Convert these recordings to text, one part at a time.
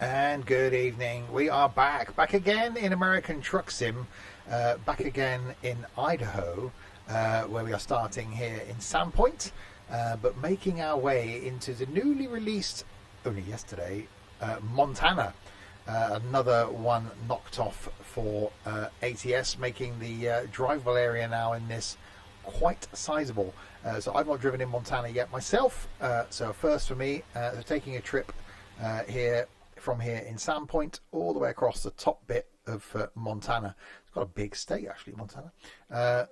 And good evening. We are back again in American Truck Sim, back again in Idaho, where we are starting here in Sandpoint, but making our way into the newly released, only yesterday, Montana. Another one knocked off for ATS, making the drivable area now in this quite sizable. So I've not driven in Montana yet myself, so first for me, so taking a trip from here in Sandpoint all the way across the top bit of Montana. It's got a big state actually, Montana.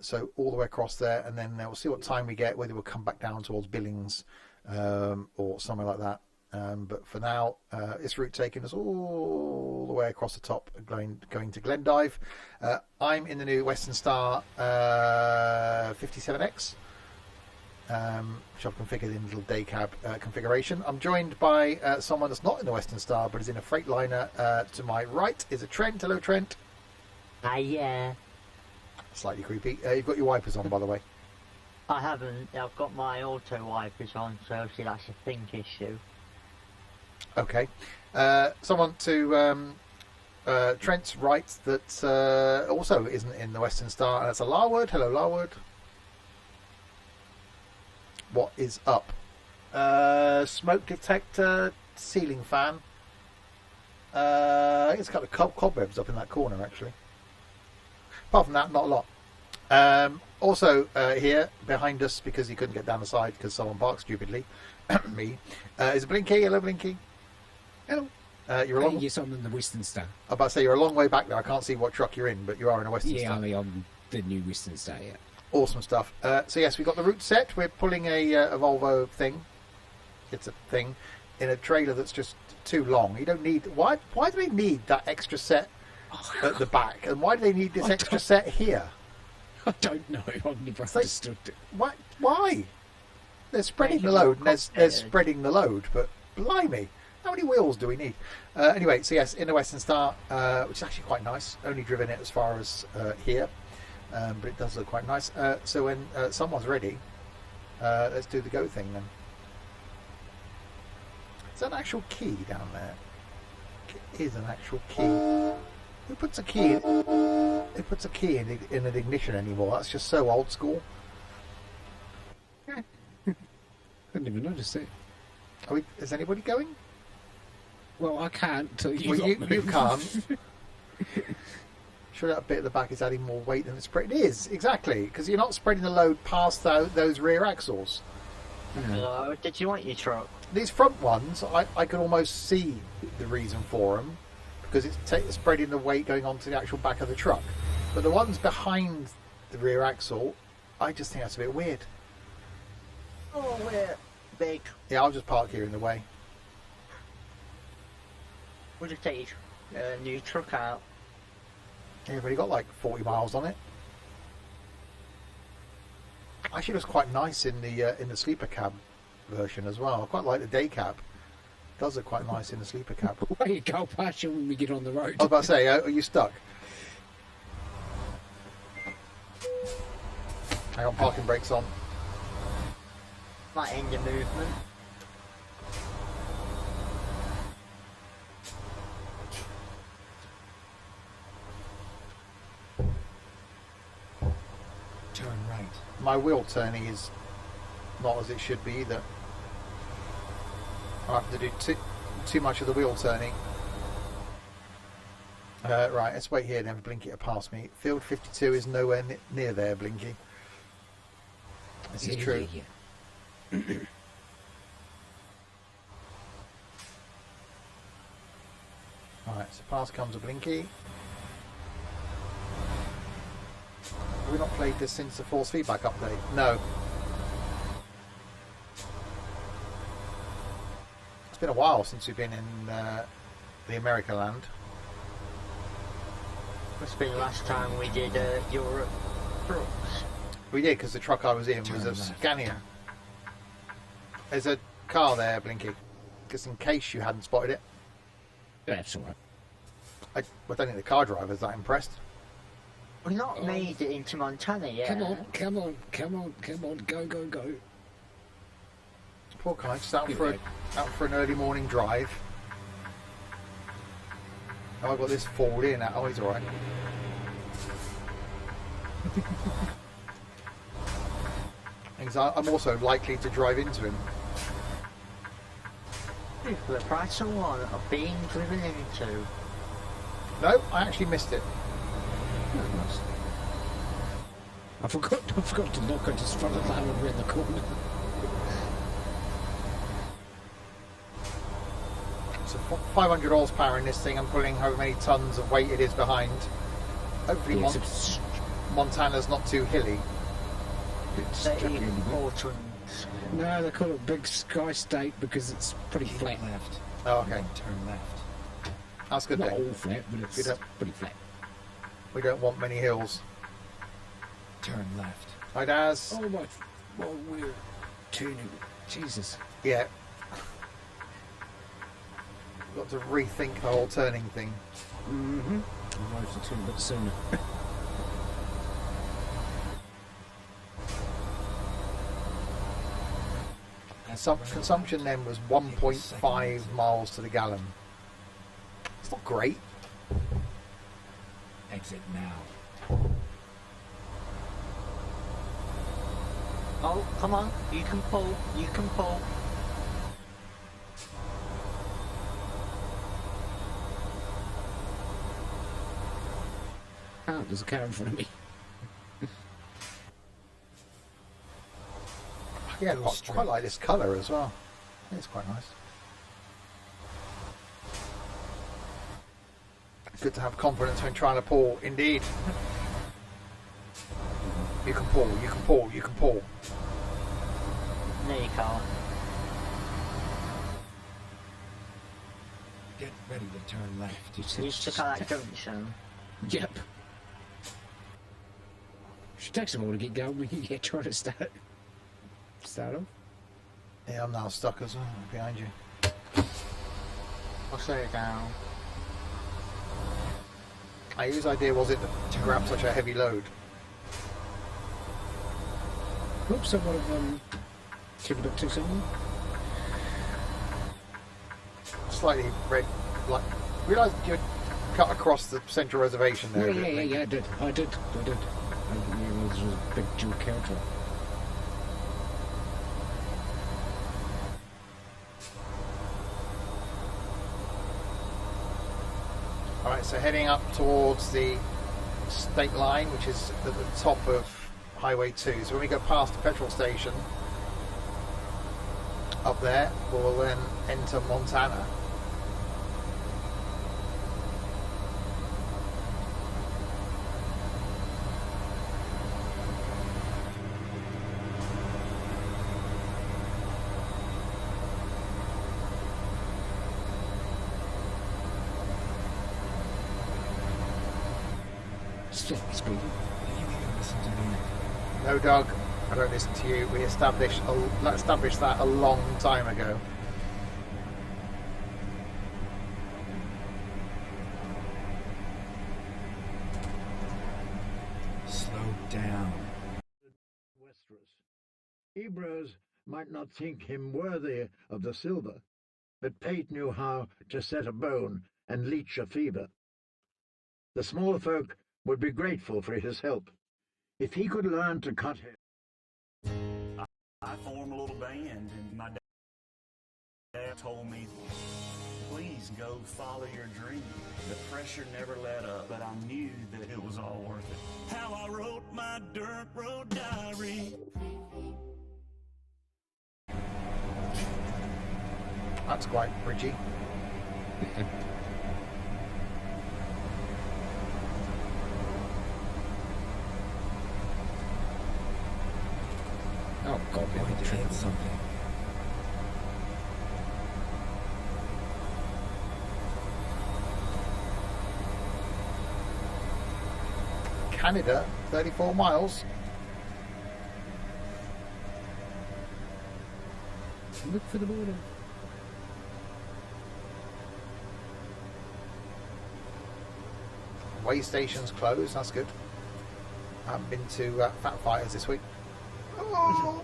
So all the way across there, and then we'll see what time we get, whether we'll come back down towards Billings or somewhere like that. But for now, this route taking us all the way across the top, going to Glendive. I'm in the new Western Star 57X. Which I've configured in a little day cab configuration. I'm joined by someone that's not in the Western Star but is in a Freightliner. To my right is a Trent. Hello, Trent. Hi, yeah. Slightly creepy. You've got your wipers on, by the way. I haven't. I've got my auto wipers on, so obviously that's a think issue. Okay. Someone to Trent's right that also isn't in the Western Star, and that's a Larwood. Hello, Larwood. What is up? Smoke detector, ceiling fan. I think it's got a cobwebs up in that corner, actually. Apart from that, not a lot. Also here, behind us, because he couldn't get down the side because someone parked stupidly, me, is Blinky. Hello, Blinky. Hello. You're a long... Yes, I'm in the Western Star. I'm about to say, you're a long way back there. I can't see what truck you're in, but you are in a Western Star. Yeah, I'm on the new Western Star, yeah. Awesome stuff. So yes, we've got the route set. We're pulling a Volvo thing. It's a thing in a trailer that's just too long. You don't need... Why do they need that extra set at the back? And why do they need this extra set here? I don't know. I've never understood it. Why? They're spreading the load, and they're spreading the load, but blimey, how many wheels do we need? Anyway, so yes, in the Western Star, which is actually quite nice. Only driven it as far as here. But it does look quite nice. So when someone's ready, let's do the go thing then. Is that an actual key down there? It is an actual key. Who puts a key in? Who puts a key in an ignition anymore? That's just so old school. I didn't even notice it. Is anybody going? Well, I can't till you. Well, you can't. Sure, that bit at the back is adding more weight than it's spread. It is, exactly, because you're not spreading the load past those rear axles. Hello, did you want your truck? These front ones, I can almost see the reason for them, because it's spreading the weight going onto the actual back of the truck. But the ones behind the rear axle, I just think that's a bit weird. Oh, we're big. Yeah, I'll just park here in the way. We'll just take your new truck out. Yeah, you've only got like 40 miles on it. Actually, it was quite nice in the sleeper cab version as well. I quite like the day cab. It does look quite nice in the sleeper cab. Where you go past you when we get on the road. I was about to say, are you stuck? Hang on, parking brakes on. Might end the movement. Turn right. My wheel turning is not as it should be either. I have to do too much of the wheel turning. Right, let's wait here then for Blinky to pass me. Field 52 is nowhere near there, Blinky. This is true. Yeah. Right, so past comes a Blinky. Have we not played this since the force feedback update? No. It's been a while since we've been in the America land. Must have been the last time we did Europe trucks. We did, because the truck I was in was a Scania. There's a car there, Blinky. Just in case you hadn't spotted it. That's all right. I don't think the car driver's that impressed. We've not made it into Montana yet. Come on, go. Poor guy, just out for an early morning drive. Oh, I got this fall in. Oh, he's alright. I'm also likely to drive into him. For the price of one of being driven into. No, I actually missed it. Oh, nice. I forgot to look. I just followed that over in the corner. So 500 horsepower in this thing. I'm pulling how many tons of weight it is behind. Hopefully Yes, Montana's not too hilly. it's They chucking eat in the bit. portions. No, they call it Big Sky State because it's pretty Keep flat. left. Oh, okay. Then turn left. That's good Not then. all flat, but it's Good up. pretty flat. We don't want many hills. Turn left. Hi, Daz. Oh my! Well, we're turning. Jesus. Yeah. Got to rethink the whole turning thing. Mm-hmm. I might have to turn a bit sooner. Consumption then was 1.5 miles to the gallon. It's not great. Exit now. Oh, come on, you can pull, you can pull. Oh, there's a car in front of me. Yeah, Go quite straight. like this colour as well. It's quite nice. Good to have confidence when trying to pull, indeed. You can pull, you can pull, you can pull. No, you can't. Get ready to turn left. You said You took out that junction. Yep. Should take some more to get going. We can get trying to start off. Yeah, I'm now stuck as well, behind you. I'll slow it down. Whose idea was it to grab such a heavy load? Oops, I might have took a bit too soon. Slightly red, like, realised you'd cut across the central reservation there. Yeah, I did. I didn't realise there was a big dual counter. Alright, so heading up towards the state line, which is at the top of Highway 2. So when we go past the petrol station up there, we'll then enter Montana. Slightly speedy. You need to listen to me. No, Doug, I don't listen to you. We established that a long time ago. Slow down. Westeros. Ebros might not think him worthy of the silver, but Pate knew how to set a bone and leech a fever. The smaller folk would be grateful for his help. If he could learn to cut hair. I formed a little band, and my dad told me, please go follow your dream. The pressure never let up, but I knew that it was all worth it. How I wrote my dirt road diary. That's quite bridgy. Oh, God, we Going haven't to hit tripped. something. Canada, 34 miles. Look for the border. Way station's closed, that's good. I haven't been to Fat Fighters this week. Oh.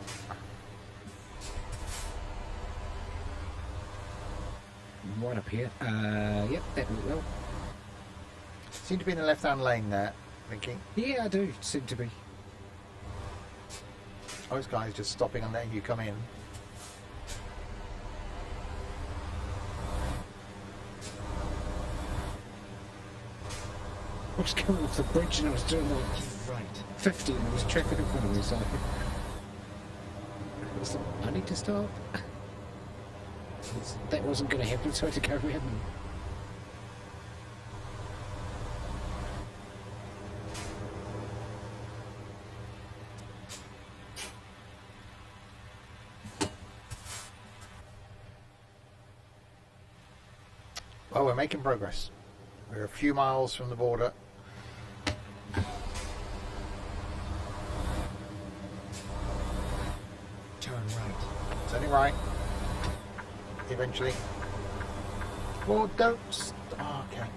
Right up here. Yep, that went well. seem to be in the left-hand lane there, thinking. Yeah, I do seem to be. Oh, this guy's just stopping and letting you come in. I was coming off the bridge and I was doing like Keep right. 50 and there was traffic in front of me, so I need to stop. That wasn't going to happen, so I had to go around. Well, we're making progress. We're a few miles from the border. Turn right. Turning right. Eventually. Well, don't... Oh, okay.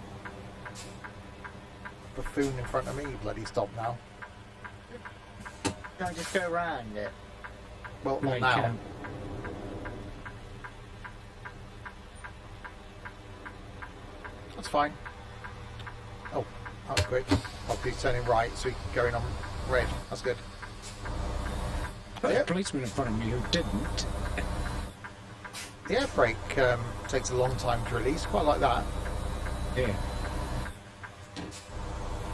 Buffoon in front of me, bloody stop now. Can I just go around it? Well, No, not you now. can't. That's fine. Oh, that was quick. Oh, he's turning right, so he's going on red. That's good. There was Yeah. a policeman in front of me who didn't. The air brake takes a long time to release, quite like that. Yeah.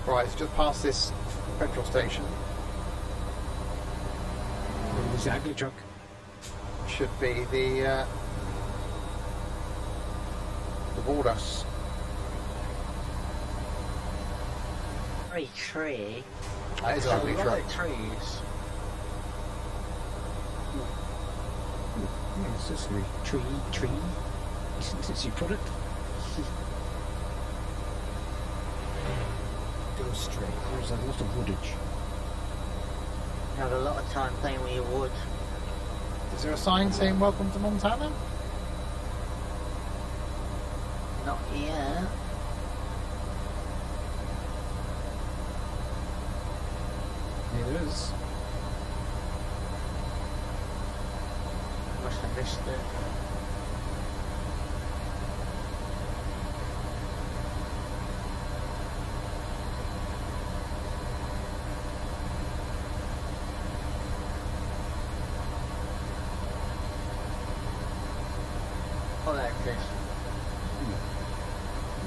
Right, it's just past this petrol station. It was the ugly truck. Should be the border. Very tree. That is There's an ugly a lot truck. of trees. Yeah, it's just a tree. As you put it. Go straight. There's a lot of woodage. You have a lot of time playing with your wood. Is there a sign saying welcome to Montana? Not yet. It is. Must have missed it. Oh, that's this.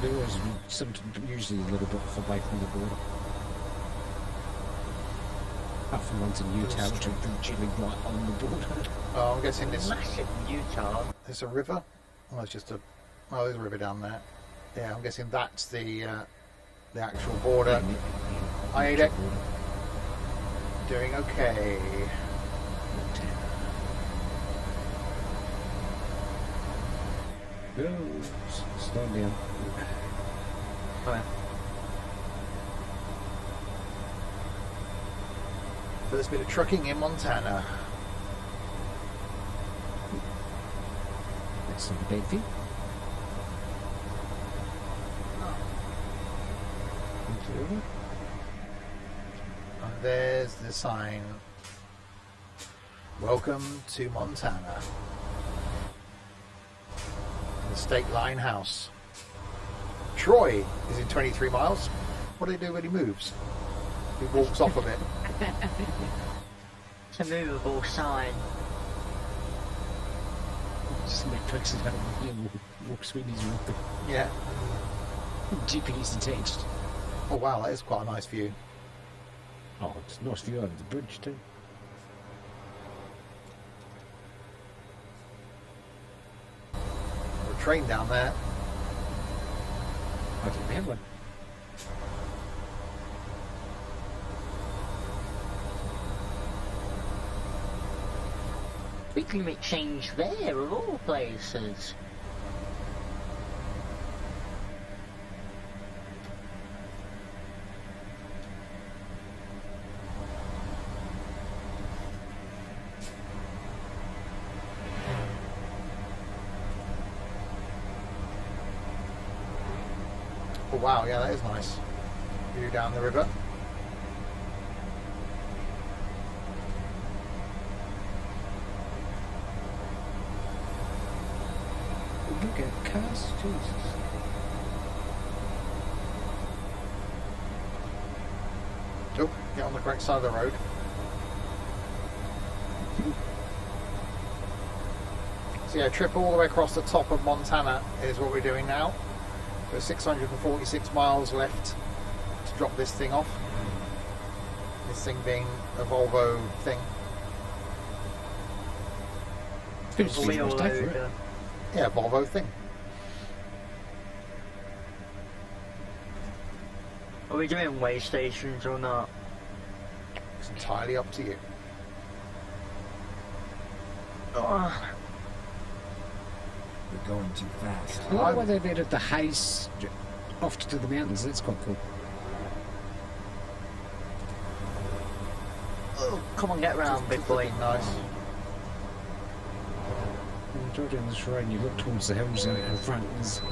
There was usually a little bit away from the border. Apart from ones in Utah, which are usually right on the border. Oh, I'm guessing this. Massive Utah. There's a river. Oh, it's just a. Oh, there's a river down there. Yeah, I'm guessing that's the actual border. I ate it. Doing okay. No, slow down. First bit of trucking in Montana. That's not a bad thing. And there's the sign. Welcome to Montana. The State Line House. Troy is in 23 miles. What do he do when he moves? He walks off of it. It's a movable sign. Somebody puts it out and walks when he's walking. Yeah. GPS attached. Oh wow, that is quite a nice view. Oh, it's a nice view over the bridge too. A train down there. I didn't have one. We can make change there, of all places. Oh wow, yeah, that is nice. View down the river. Look at cars, Jesus. Get on the correct side of the road. So yeah, trip all the way across the top of Montana is what we're doing now. There's 646 miles left to drop this thing off. This thing being a Volvo thing. It's a Wheel mistake for it. loader. Yeah, Volvo thing. Are we doing way stations or not? It's entirely up to you. Oh, We're going too fast. I like why they've added the haze off to the mountains. That's quite cool. oh, come on, get round, big boy. Nice. When you drive down this road and you look towards the hills out in front,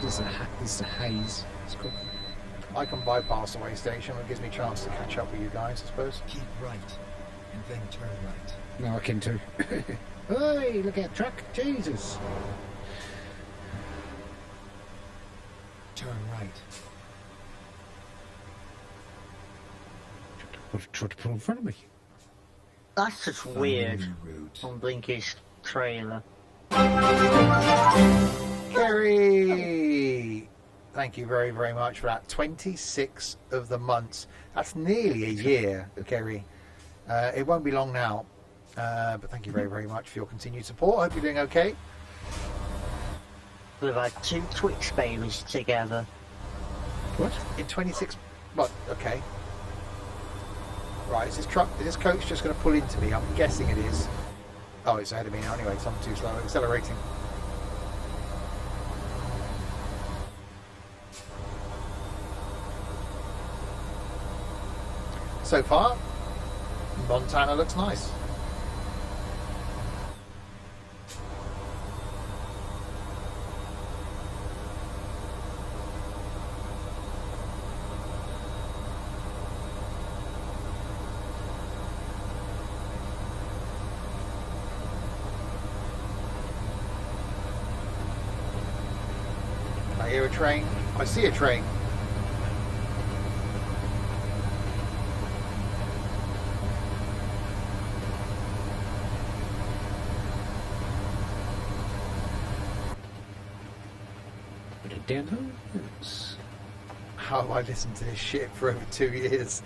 there's the haze. It's cool. I can bypass the way station, it gives me a chance to catch up with you guys, I suppose. Keep right, and then turn right. No, I can too. Hey, look at truck! Jesus! Turn right. Tried to pull in front of me. That's just weird. New route. On Blinky's trailer. Kerry! Thank you very, very much for that. 26 of the months. That's nearly a year, Kerry. It won't be long now. But thank you very, very much for your continued support. I hope you're doing okay. We've had 2 Twitch babies together. What? In 26... What? Okay. Right, is this coach just going to pull into me? I'm guessing it is. Oh, it's ahead of me now anyway, so I'm too slow. Accelerating. So far, Montana looks nice. I hear a train. I see a train. Downhill? Yes. How have I listened to this shit for over 2 years?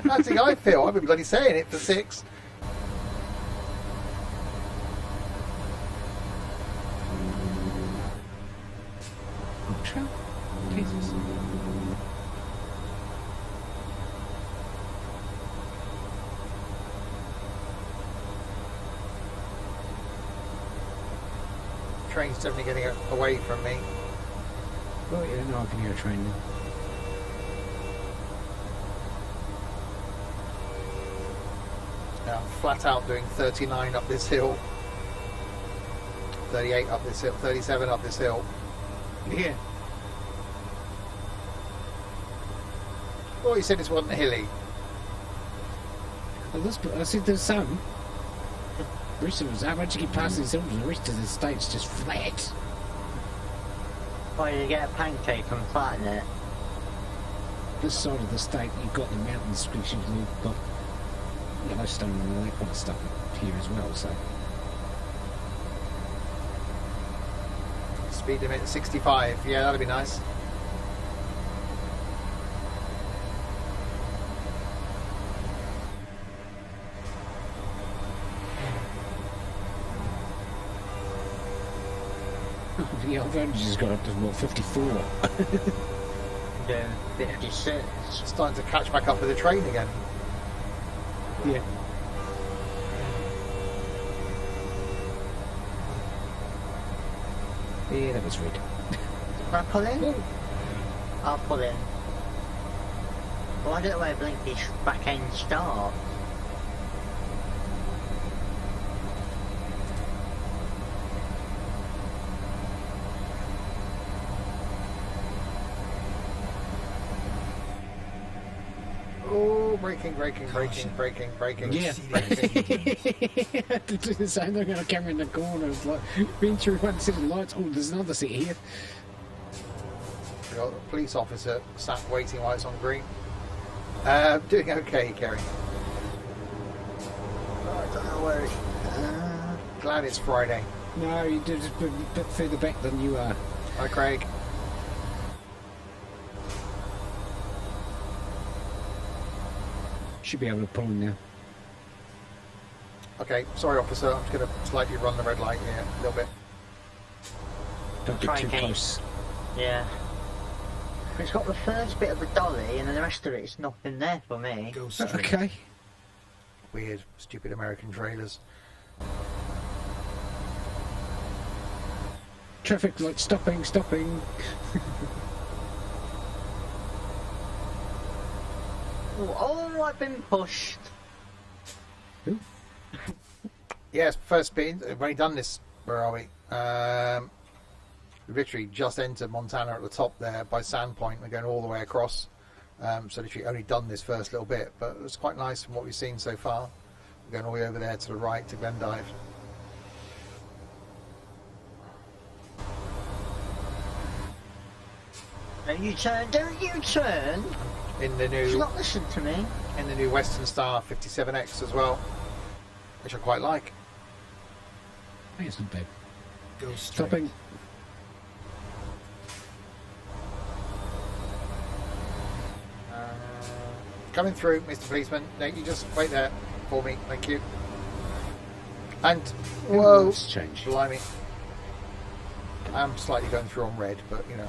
That's the I feel. I've been bloody saying it for 6. Sure. Jesus. Train's definitely getting away from me. Oh yeah, no, I can hear a train now. Now I'm flat out doing 39 up this hill, 38 up this hill, 37 up this hill. Yeah. Oh, you said this wasn't hilly. Well, I see there's some. Bristol was how much you keep passing these hills, the rest of the state's just flat. Or you get a pancake and flatten it. This side of the state, you've got the mountains, which you've got Yellowstone and all that kind of stuff here as well, so. Speed limit at 65. Yeah, that'd be nice. Yeah, I've only just got up to, what, 54? Doing 56. Starting to catch back up with the train again. Yeah. Yeah, that was red. Can I pull in? I'll pull in. Well, I don't know where Blinky's back end starts. Oh, braking. Yeah. To do the same thing on a camera in the corner. It's like, been through one set of lights. Oh, there's another set here. We've got a police officer sat waiting while it's on green. Doing okay, Kerry. I don't know where it... Glad it's Friday. No, you did a bit further back than you are. Hi, Craig. Should be able to pull in now. Okay, sorry, officer. I'm just going to slightly run the red light here a little bit. Don't Try get too and gain- close. Yeah. It's got the first bit of the dolly, and then the rest of it is nothing there for me. Go straight. Okay. Weird, stupid American trailers. Traffic light stopping. Oh, I've been pushed. Yes, first spin. We've only done this. Where are we? We've literally just entered Montana at the top there by Sandpoint. We're going all the way across. So literally only done this first little bit, but it's quite nice from what we've seen so far. We're going all the way over there to the right to Glendive. Don't you turn, don't you turn! In the She's new not listened to me. Western Star 57X as well, which I quite like. It's not bad. Go straight. Stopping. Coming through, Mr. Policeman. No, you just wait there for me. Thank you. And whoa, Let's change. blimey. I'm slightly going through on red, but you know.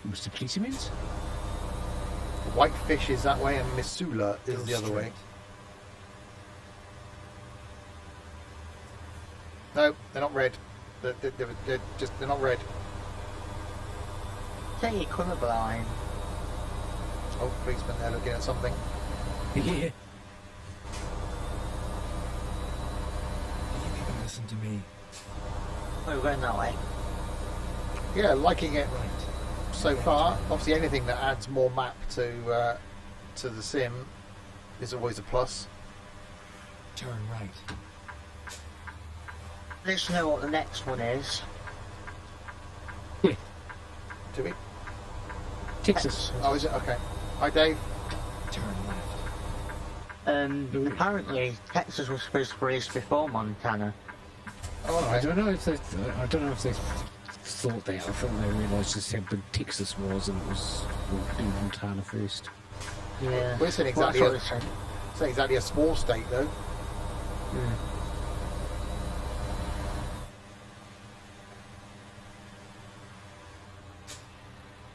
Mr. Policeman? Whitefish is that way and Missoula is Go the other way. straight. No, they're not red. They're not red. Say you're colourblind. Oh, policeman, they're looking at something. Yeah. You even listen to me. Oh, we're going that way. Yeah, liking it Right. so far. Obviously, anything that adds more map to the sim is always a plus. Turn right. Let's know what the next one is. Do we? Texas. Oh, is it? Okay. Hi, Dave. Turn left. Apparently Texas was supposed to release before Montana. Oh, I okay. don't know if they thought that. I thought they realised just how big Texas was and it was in Montana first. Yeah. Well, it's an Well, exactly, that's what they said. it's not exactly a small state, though.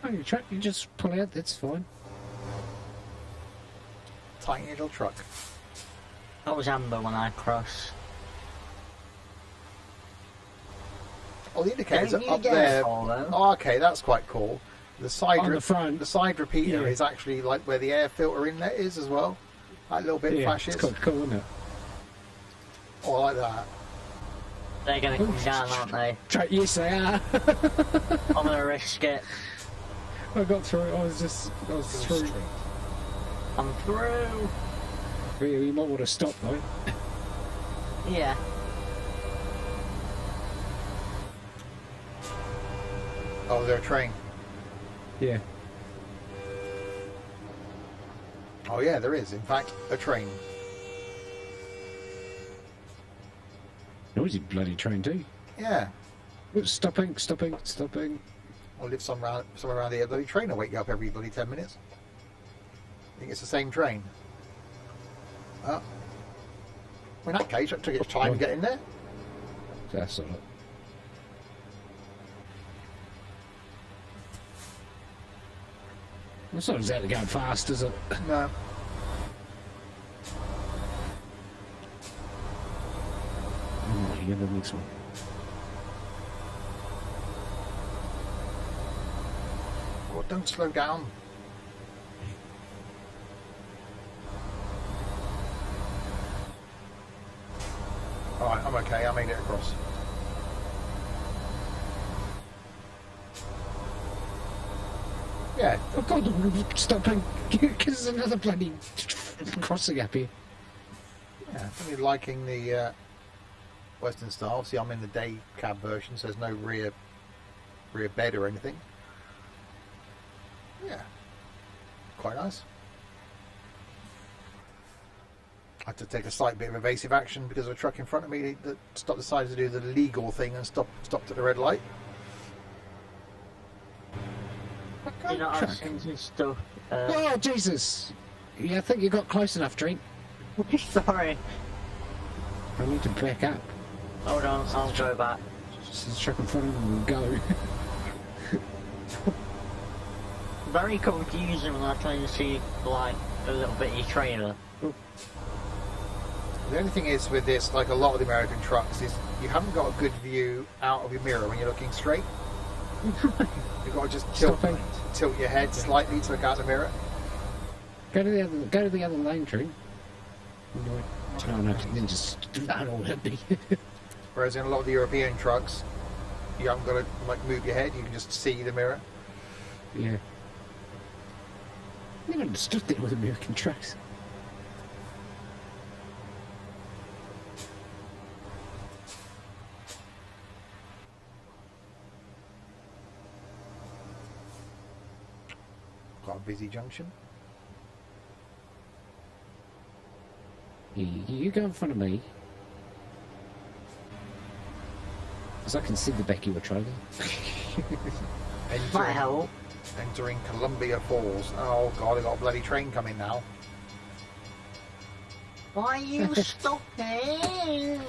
Oh, you just pull out, that's fine. Tiny little truck. That was amber when I crossed. Oh, the indicators Don't are you up get there. it all, though? Oh, okay, that's quite cool. The side, On the front. the side repeater Yeah. is actually like where the air filter inlet is as well. That little bit Yeah, flashes. it's quite cool, isn't it? Oh, I like that. They're going to come down, aren't they? Yes, they are. I'm going to risk it. I got through it. I was Go through. straight. I'm through. Yeah, you might want to stop though. Yeah. Oh, they're a train. Yeah. Oh, yeah, there is. In fact, a train. Noisy bloody train too. Yeah. Oops, stopping. I'll live somewhere around here. Bloody train will wake you up every bloody 10 minutes. Think it's the same train? Oh. Well, in that case, it took its time to get in there. That's all right. It's not exactly going fast, is it? No. Oh, yeah, the next one. Oh, don't slow down. Alright, I'm okay. I made it across. Yeah, Oh God, stop playing, because there's another bloody crossing up here. yeah. I'm really liking the Western style. Obviously, I'm in the day cab version, so there's no rear bed or anything. Yeah, quite nice. I had to take a slight bit of evasive action because of a truck in front of me that decided to do the legal thing and stopped at the red light. You know, Truck. I've seen some stuff. Oh, Jesus! Yeah, I think you got close enough, Drake. Sorry. I need to back up. Hold on, I'll go back. Just the truck in front of me will go. Very confusing when I try to see, like, a little bitty trailer. The only thing is with this, like a lot of the American trucks, is you haven't got a good view out of your mirror when you're looking straight. You've got to just tilt your head slightly to look out the mirror. Go to the other lane, Drake. Oh no, then just run all at me. Whereas in a lot of the European trucks, you haven't got to like move your head. You can just see the mirror. Yeah. Never understood that with American trucks. Quite a busy junction. You go in front of me. Because I can see the back of your trailer. Might help. Entering Columbia Falls. Oh god, I've got a bloody train coming now. Why are you stopping?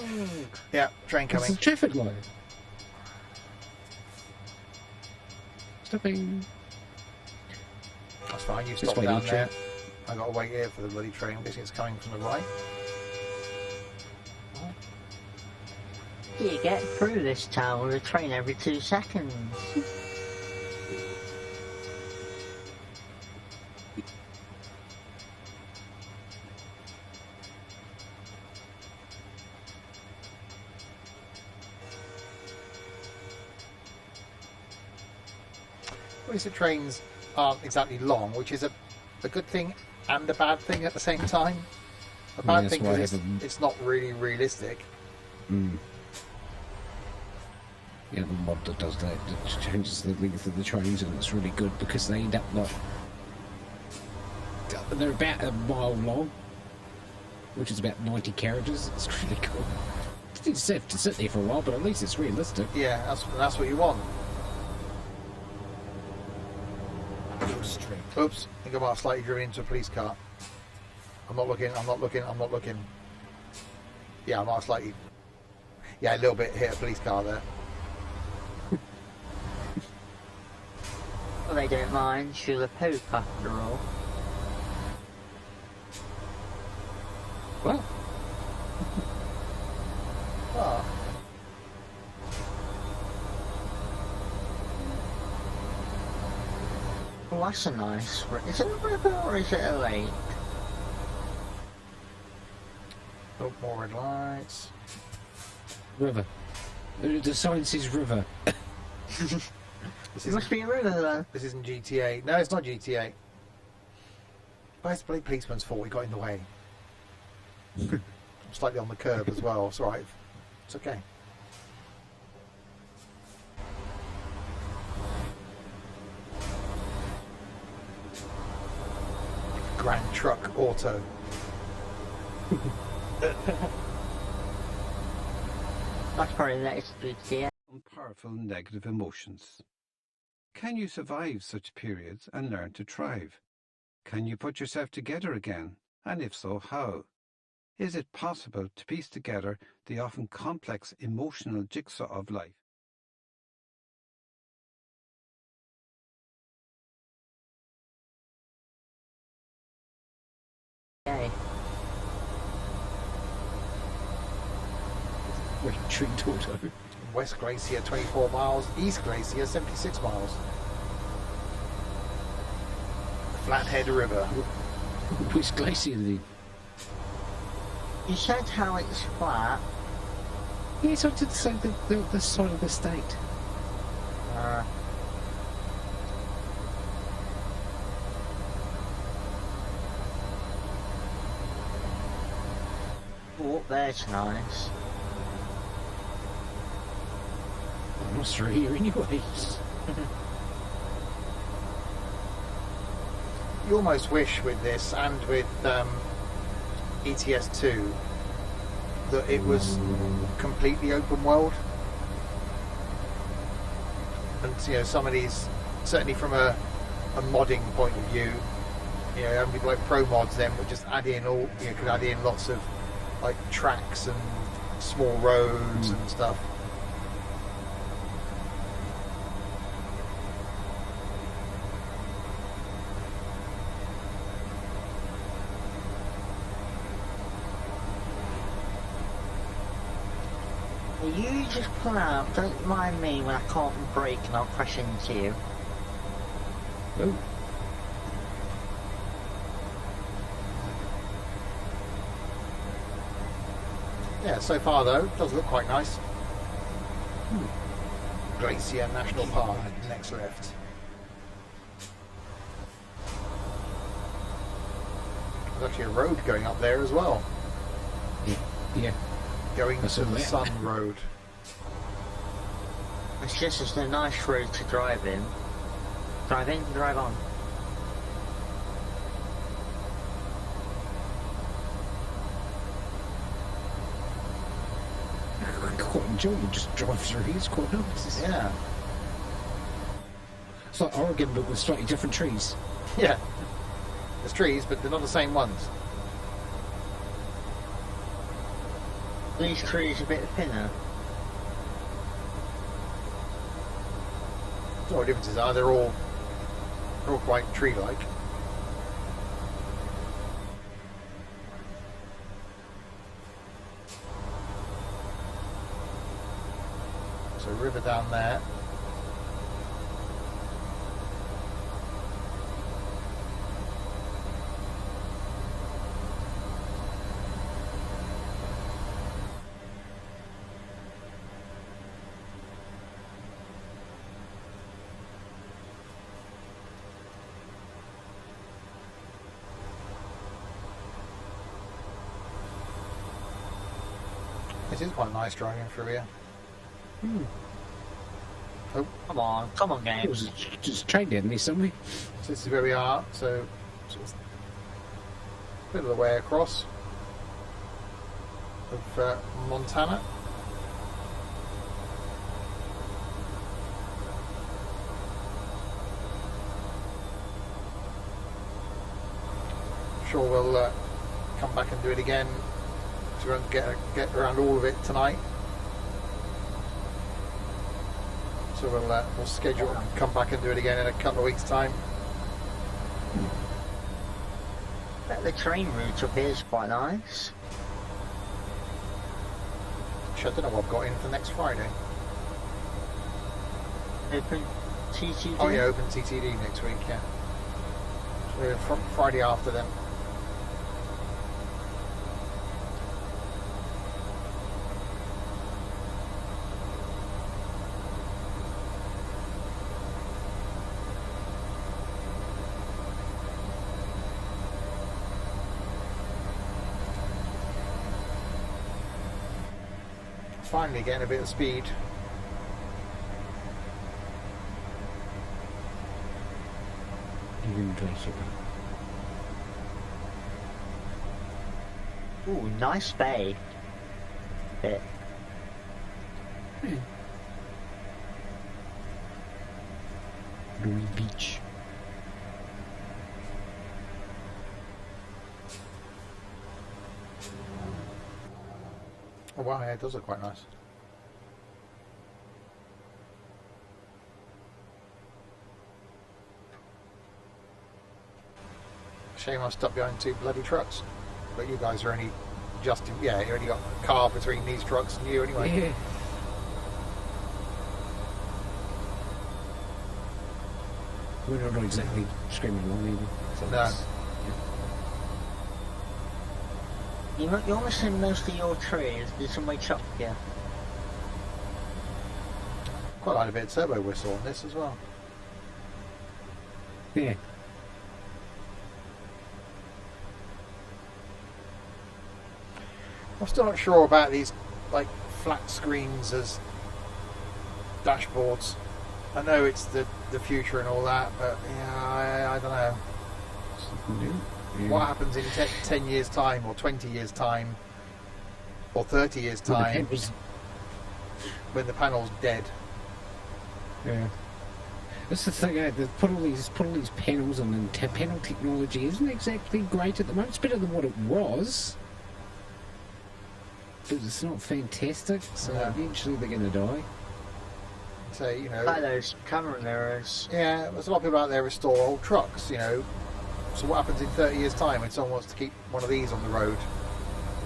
Yeah, train It's coming. a traffic light. Stopping. That's fine, you This stop way, down you there. I've got to wait here for the bloody train. I'm guessing it's coming from the right. You get through this town with a train every 2 seconds. Well, the trains aren't exactly long, which is a good thing and a bad thing at the same time. A bad that's thing why I because haven't- it's not really realistic. Yeah, the mod that does that, it changes the length of the trains, and it's really good because they end up like they're about a mile long, which is about 90 carriages. It's really cool. You just have to sit there for a while, but at least it's realistic. Yeah, that's what you want. Go straight. Oops, I think I might have slightly driven into a police car. I'm not looking. Yeah, I might have slightly. Yeah, a little bit hit a police car there. Well, they don't mind. She's a poop after all. Well, Oh, Well, that's a nice. Is it a river or is it a lake? oh, more red lights. river. The sign says river. This It isn't, must be a river then. this isn't GTA. No, it's not GTA. But it's the bloody policeman's fault. He got in the way. I'm slightly on the curb as well. It's all right. It's okay. Grand Truck Auto. That's probably the next GTA. Powerful negative emotions. Can you survive such periods and learn to thrive? Can you put yourself together again? And if so, how? Is it possible to piece together the often complex emotional jigsaw of life? Okay. Red Tree Auto. West Glacier 24 miles. East Glacier 76 miles. Flathead River. Which glacier the? You said how it's flat. Yes, I did say the side of the state. Oh, there's nice. I'm not through here anyways. You almost wish with this and with ETS2 that it was completely open world. And you know, some of these, certainly from a modding point of view, you know, having people like Pro Mods then would just add in all, you know, could add in lots of like tracks and small roads and stuff. Will you just pull out? Don't mind me when I can't brake and I'll crash into you. Oh. Yeah, so far though, it does look quite nice. Glacier National Park, next left. There's actually a road going up there as well. Yeah. Going That's to all the right. Sun Road. It's just a nice road to drive in. Drive in, drive on. I quite enjoy it. Just drive through here. It's quite nice. Yeah. It's like Oregon, but with slightly different trees. Yeah. There's trees, but they're not the same ones. These trees a bit thinner. The only differences are they're all quite tree-like. So river down there. This is quite nice driving through here. Oh, Come on, It game. was just train down there somewhere. so this is where we are. So just a bit of the way across of Montana. Sure, we'll come back and do it again to get around all of it tonight. So we'll schedule and come back and do it again in a couple of weeks' time. Bet the train route up here is quite nice. Actually, I don't know what I've got in for next Friday. Open TTD. Oh yeah, open TTD next week, yeah. So Friday after then. Finally getting a bit of speed. Ooh, nice bay. Bit. Louis Beach. Oh wow, yeah, it does look quite nice. Shame I stuck behind two bloody trucks. But you guys are only just, yeah, you only got a car between these trucks and you anyway. Yeah. We're not exactly screaming along either. So No. it's- You're missing most of your trees. There's some way chopped here. Quite like a bit of turbo whistle on this as well. Yeah. I'm still not sure about these like flat screens as dashboards. I know it's the future and all that, but yeah, I don't know. Yeah. What happens in 10 years' time, or 20 years' time, or 30 years' Well, the time panels- when the panel's dead? Yeah. That's the thing. They put all these panels on, and panel technology isn't exactly great at the moment. It's better than what it was, but it's not fantastic. So No. eventually they're going to die. So, you know, Like those camera mirrors. yeah, there's a lot of people out there restore old trucks, you know. So what happens in 30 years' time when someone wants to keep one of these on the road?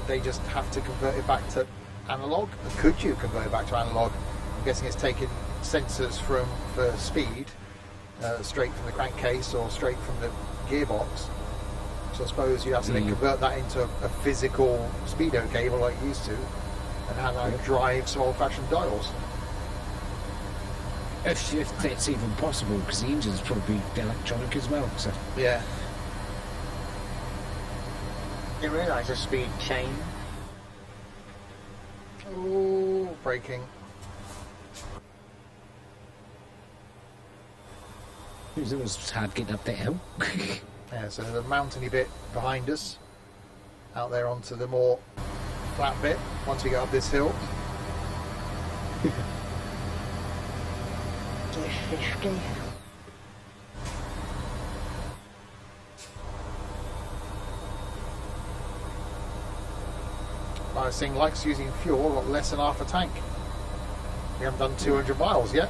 They just have to convert it back to analog? Could you convert it back to analog? I'm guessing it's taking sensors for speed, straight from the crankcase or straight from the gearbox. So I suppose you have to then convert that into a physical speedo cable like you used to, and have that drive some old-fashioned dials. If that's even possible, because the engine's probably electronic as well. So Yeah. Didn't realise the speed change. Oh, braking. it was hard getting up that hill. Yeah, so the mountainy bit behind us, out there onto the more flat bit, once we get up this hill. 50. I was saying, likes using fuel a lot less than half a tank. We haven't done 200 miles yet.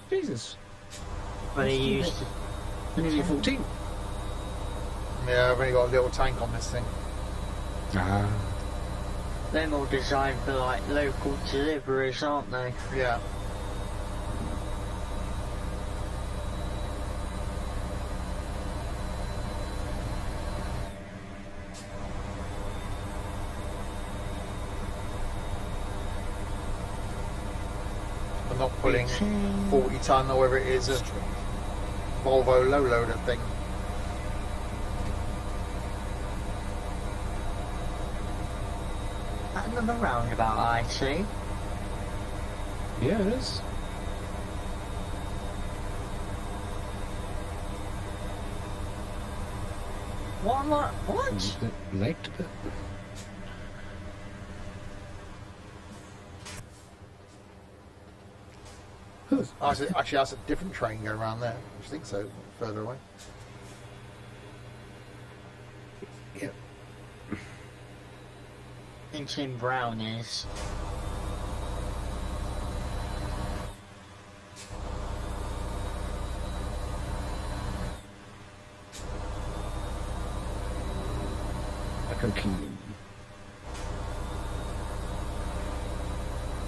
Jesus, But he used nearly 14. Yeah, I've only got a little tank on this thing. Ah, They're more designed for like local deliveries, aren't they? Yeah. I'm not putting 40 ton or whatever it is of Volvo low loader thing. Another roundabout, I see. yeah, it is. What? Lagged a bit. Actually, that's a different train going around there. I think so, further away. Yeah. Thinking brown is. Echo Kingdom.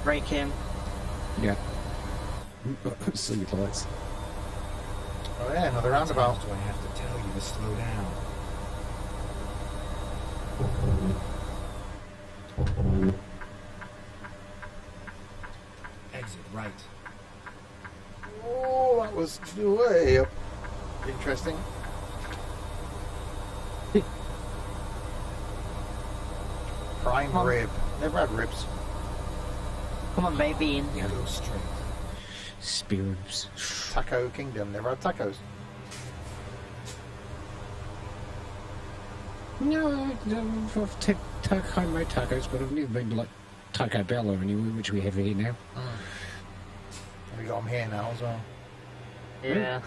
Break him. Yeah. Silly lights. Oh yeah, another roundabout. Sometimes do I have to tell you to slow down? Exit right. Oh, that was way up. Interesting. Prime Mum. rib. Never had ribs. Come on, baby. Go straight. Spears. Taco Kingdom. Never had tacos. No, I've homemade tacos, but I've never been to like Taco Bell or anywhere, which we have here now. We got them here now as well. Yeah.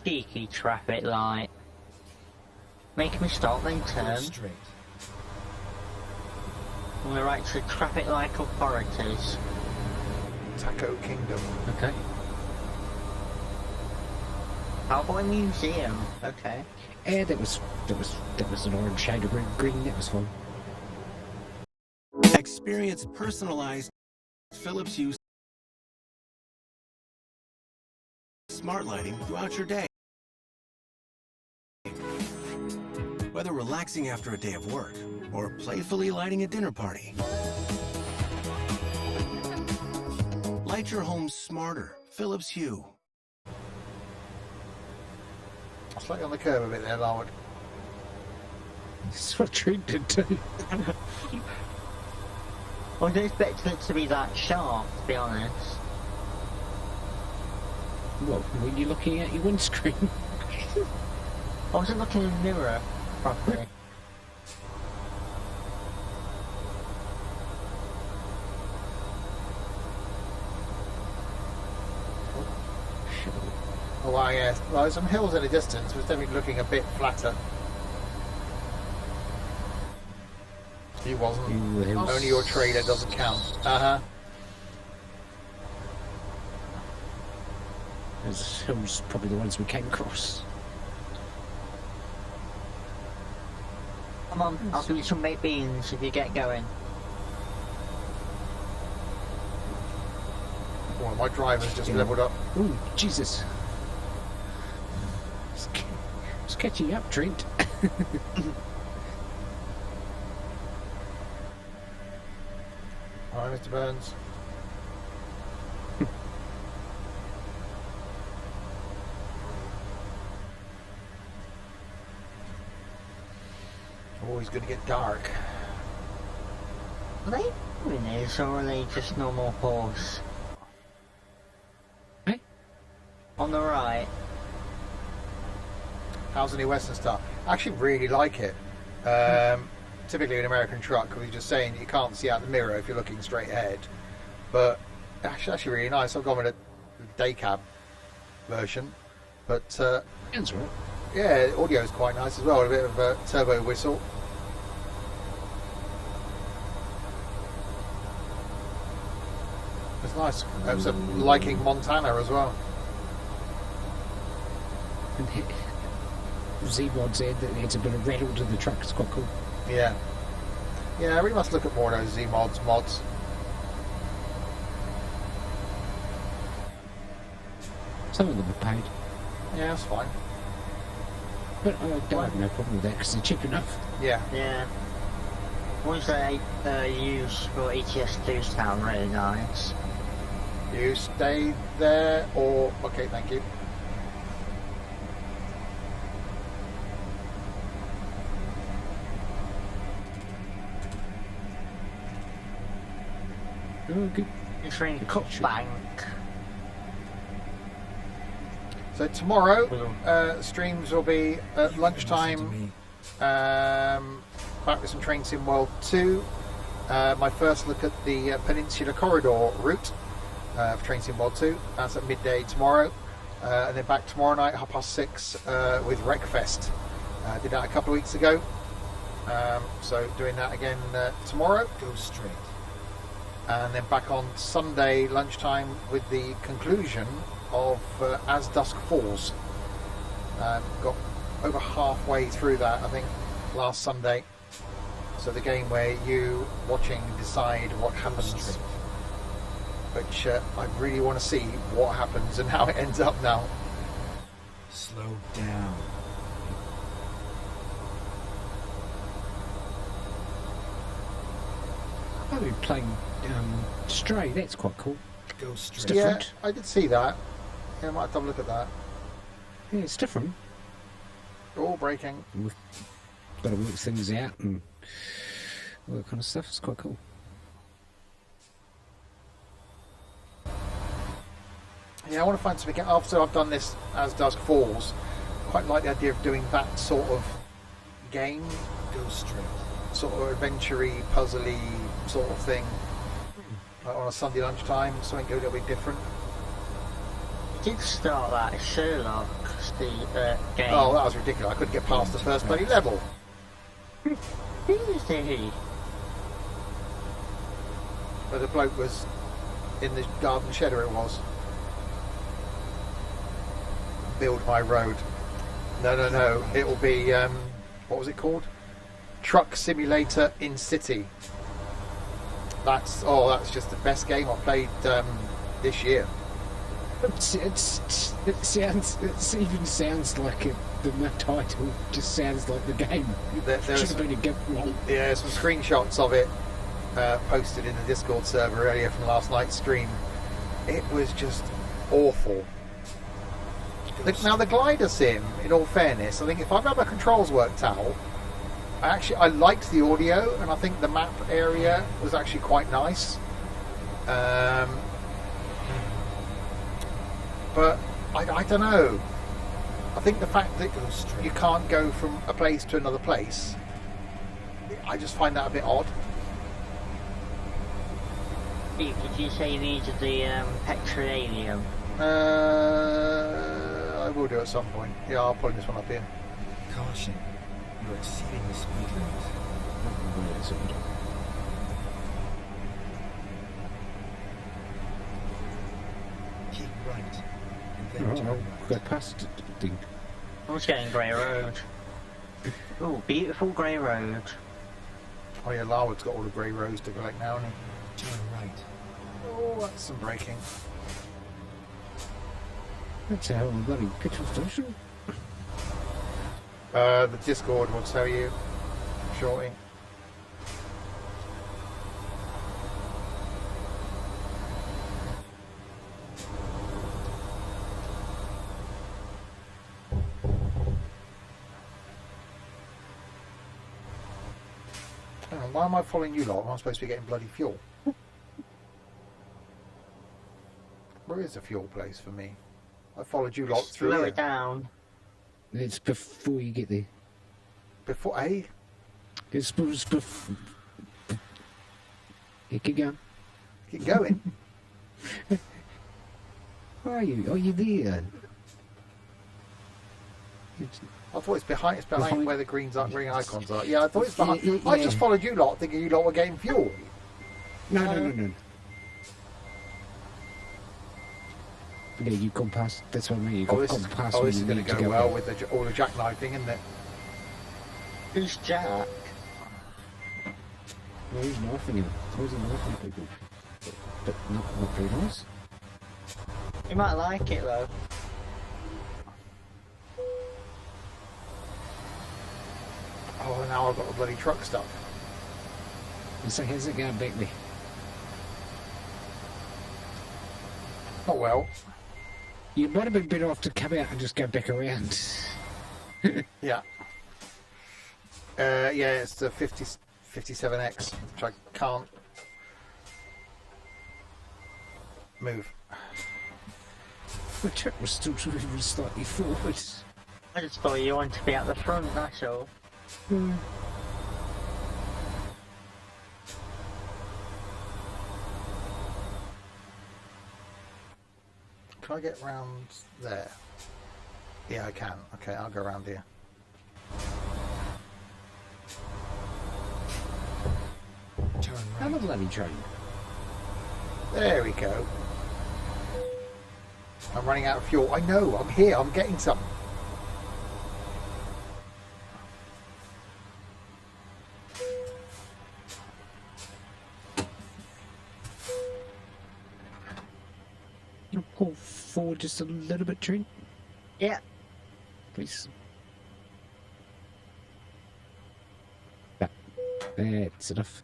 Cheeky traffic light. Make me stop, then Go turn. straight. We're right to traffic light authorities. Taco Kingdom. Okay. Cowboy Museum. Okay. Yeah, that was an orange shade of green. That was fun. Experience personalized Philips Hue smart lighting throughout your day. Whether relaxing after a day of work or playfully lighting a dinner party. Light your home smarter. Philips Hue. Slightly on the curve a bit there, Larwood. That's what Trent did too. I wasn't expecting it to be that sharp, to be honest. Well, when you're looking at your windscreen. I wasn't looking in the mirror properly. Oh, wow, yes. Well, there's some hills in the distance, but it's definitely looking a bit flatter. He wasn't. Only your trailer doesn't count. Uh-huh. Those hills probably the ones we came across. Come on, I'll give you some baked beans if you get going. Well, my driver's just leveled up. Ooh, Jesus. It's catching up, Trent. Hi, Mr. Burns. Oh, he's going to get dark. Are they winners or are they just normal horse? Hey? On the right. How's the new Western Star? I actually really like it. Typically an American truck, we were just saying you can't see out the mirror if you're looking straight ahead. But actually really nice. I've gone with a day cab version. But Sounds right. yeah, the audio is quite nice as well. A bit of a turbo whistle. It's nice. I was liking Montana as well. And Z-Mod said that it's a bit of rattle to the truck. It's quite cool. Yeah. Yeah, we must look at more of those Z-Mods mods. Some of them are paid. Yeah, that's fine. But I don't have no problem with that because they're cheap enough. Yeah. Yeah. Ones that I use for ETS2 sound really nice. You stay there or... Okay, thank you. Oh, good. It's in Cutbank. So tomorrow, streams will be at lunchtime. Back with some Train Sim World 2. My first look at the Peninsula Corridor route for Train Sim World 2. That's at midday tomorrow. And then back tomorrow night, 6:30 with Wreckfest. Did that a couple of weeks ago. So doing that again tomorrow. Go straight. And then back on Sunday lunchtime with the conclusion of As Dusk Falls. Got over halfway through that, I think, last Sunday. So the game where you watching decide what happens, which I really want to see what happens and how it ends up now. Slow down. I've been playing Stray. That's quite cool. Go It's straight. Yeah, different. I did see that. Yeah, I might have to have a look at that. Yeah, it's different. All breaking. We've got to work things out and all that kind of stuff. It's quite cool. Yeah, I want to find something. After I've done this As Dusk Falls, quite like the idea of doing that sort of game, Go straight. sort of adventure-y, puzzly sort of thing. Like on a Sunday lunchtime, something a little bit different. I did start that Sherlock game. Oh, that was ridiculous. I couldn't get past the first bloody level. Easy. But the bloke was in the garden shed, or it was. Build my road. No. It will be, what was it called? Truck Simulator in City. That's just the best game I've played this year. It even sounds like it. The title just sounds like the game. There Should was have been a gift. Yeah, some screenshots of it posted in the Discord server earlier from last night's stream. It was just awful. Now the glider sim, in all fairness, I think if I've got my controls worked out, I liked the audio, and I think the map area was actually quite nice. But I don't know. I think the fact that you can't go from a place to another place, I just find that a bit odd. Steve, did you say you needed the Petroladium? I will do at some point. Yeah, I'll pull this one up here. Caution. You're exceeding the speed limit. Keep right. And then turn I'll right. go past the thing. I was getting Grey Road. Oh, beautiful Grey Road. Oh yeah, Larwood's got all the grey roads to collect now, hasn't he? Turn right. Oh, that's some braking. That's a hell of a bloody petrol station. The Discord will tell you shortly. Hang on, why am I following you lot? Am I supposed to be getting bloody fuel? Where is the fuel place for me? I followed you lot through Slow here. it down. It's before you get there. Before, eh? It's before. Yeah, keep going. Keep going. Where are you? Are you there? It's, I thought it's behind Behind- where the green icons are. Yeah, I thought it's behind. Yeah, I just yeah. followed you lot, thinking you lot were getting fuel. no. Yeah, you've gone past. That's what I mean. You've Oh, gone past. this where is you going need to to go well back. with all the jackknifing, isn't it? Who's Jack? No, he's knifing him. He's knifing people. But not very nice. You might like it though. Oh, now I've got the bloody truck stuck. So how's it going back there? Not well. You might have been better off to come out and just go back around. Yeah. Yeah, it's the 57X, which I can't move. The truck was still moving slightly forward. I just thought you wanted to be at the front, that's all. Can I get round there? Yeah, I can. Okay, I'll go around here. Turn Another right. bloody train. There we go. I'm running out of fuel. I know, I'm here, I'm getting some. You pull forward just a little bit, Trent, Yeah. please. That's enough.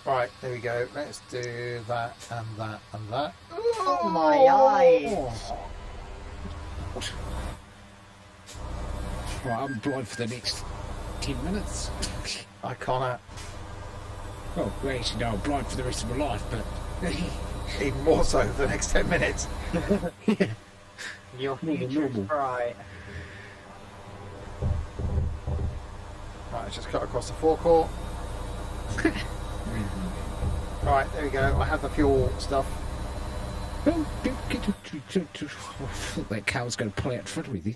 Right, there we go. Let's do that and that and that. Oh my eyes! Right, I'm blind for the next 10 minutes. I can't. Well, actually, no, I'm blind for the rest of my life, but... Even more so for the next 10 minutes. Your More than future is normal. bright. Right, let's just cut across the forecourt. Right, there we go. I have the fuel stuff. Oh, I thought that car was going to pull out in front of me there.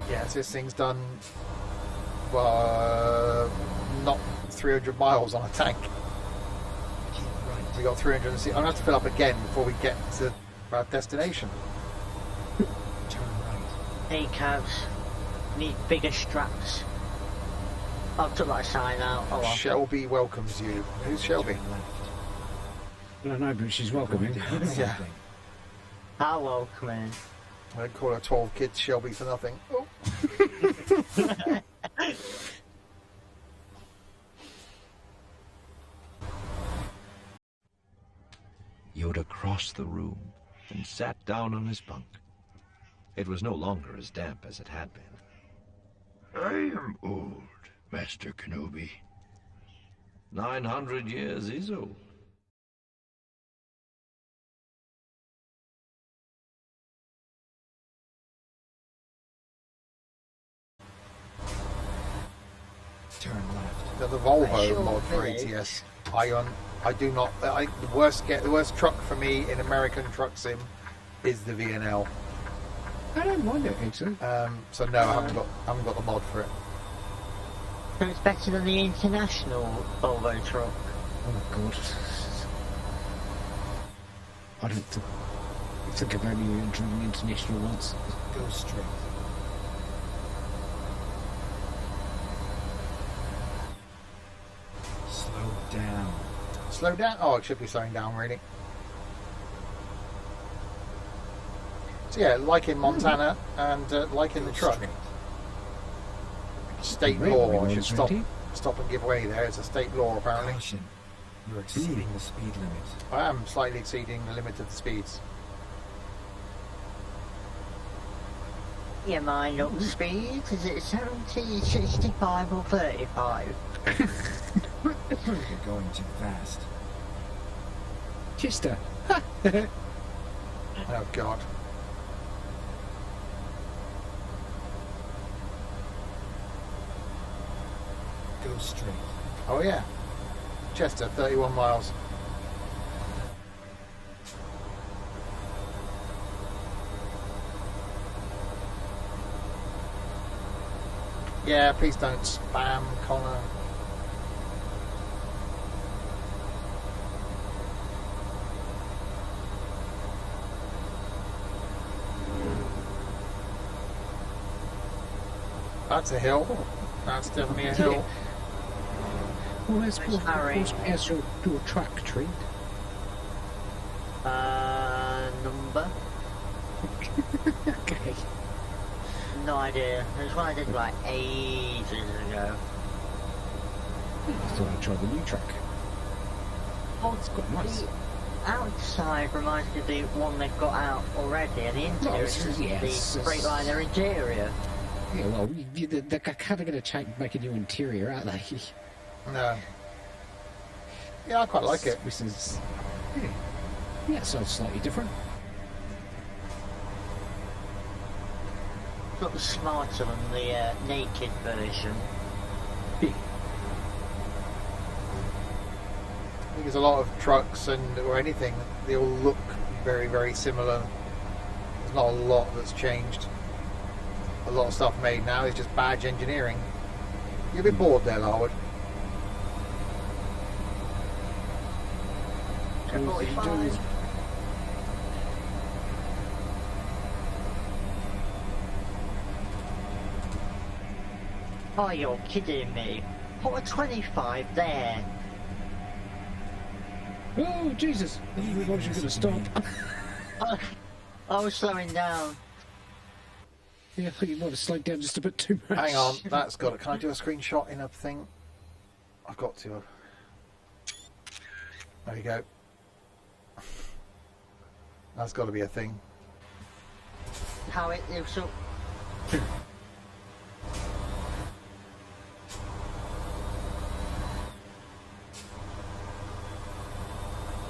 Yeah, so this thing's done not 300 miles on a tank. Keep right. We got 360. I'm going to have to fill up again before we get to our destination. Turn right. Hey cabs, need bigger straps. I've took that sign out. Oh well. Shelby welcomes you. Who's Shelby? Turn left. I don't know, but she's welcoming. Down Yeah. something. How welcoming. I don't call her 12 kids Shelby for nothing. Oh. Yoda crossed the room and sat down on his bunk. It was no longer as damp as it had been. I am old, Master Kenobi. 900 years is old. Turn left. The Volvo Sure, mod for village. ATS. I do not. The worst truck for me in American Truck Sim is the VNL. I don't mind it, actually. So no, I haven't got the mod for it. So it's better than the international Volvo truck. Oh, God. I don't think I've only driven international once. Go straight. Slow down. Slow down? Oh, it should be slowing down, really. So yeah, like in Montana and like in the Go truck. straight. State Right, law. we I should went stop 20. and give way there. It's a state law, apparently. Caution. You're exceeding the speed limit. I am slightly exceeding the limit of the speeds. Yeah, mine up speed. Is it 70, 65 or 35? You're going too fast. Chester. Oh God. Go straight. Oh yeah. Chester, 31 miles. Yeah, please don't spam, Connor. That's a hill. That's definitely a hill. Well, let's Nice Harry. as your track treat. Number? Okay. No idea. There's one I did like ages ago. I thought I'd try the new track. Oh, It's quite nice. The outside reminds me of the one they've got out already, and the interior it's- is yes, the it's- Freightliner interior. Yeah, well, they're kind of going to make a new interior, aren't they? No. Yeah, I quite like it. This is... Yeah, it sounds slightly different. Looks smarter than the naked version. I think there's a lot of trucks or anything, they all look very, very similar. There's not a lot that's changed. A lot of stuff made now is just badge engineering. You're a bit bored there, Larwood. 45. Oh, you're kidding me. Put a 25 there. Oh, Jesus! I didn't realise you were going to stop. I was slowing down. Yeah, I think you might have slowed down just a bit too much. Hang on, that's got it. Can I do a screenshot in a thing? I've got to. There you go. That's got to be a thing. How it was so.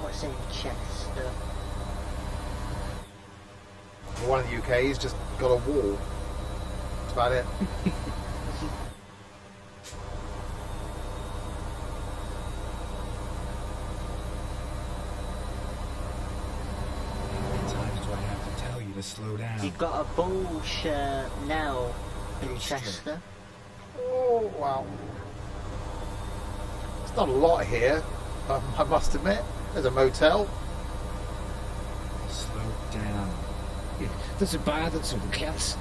What's in Chester? The one in the UK has just got a wall. That's about it. How many times do I have to tell you to slow down? You've got a bullshit now in Go straight. Chester. Oh, wow. It's not a lot here, I must admit. There's a motel. Slow down. Yeah, there's a bar that's all counts.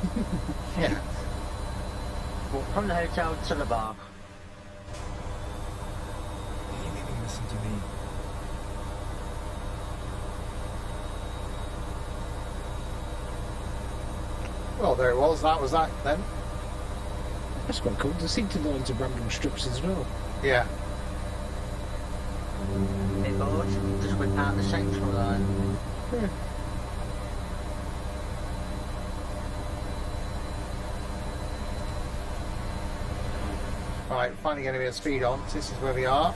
Yeah. Well, from the hotel to the bar. Will you even listen to me? Well, there it was. That was that then. That's quite cool. There seem to be loads of random strips as well. Yeah. Bit bored. Just with out the central line. Yeah. Right, finally getting a bit of speed on. This is where we are,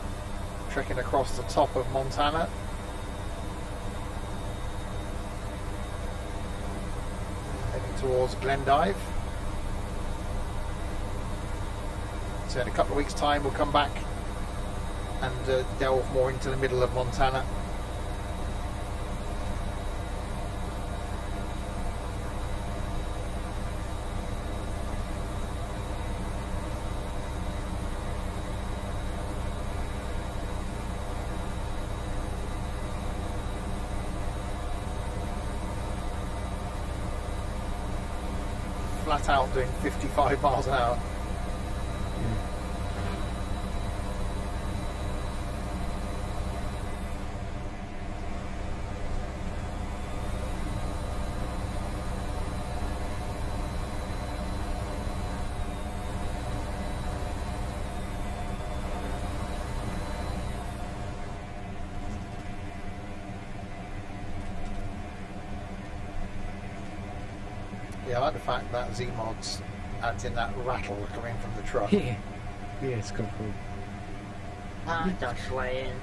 trekking across the top of Montana. Heading towards Glendive. So in a couple of weeks' time we'll come back and delve more into the middle of Montana. Flat out doing 55 miles an hour. Yeah, I like the fact that Z-Mod's adds in that rattle coming from the truck. Yeah. Yeah, it's got cool. Ah, that's way in.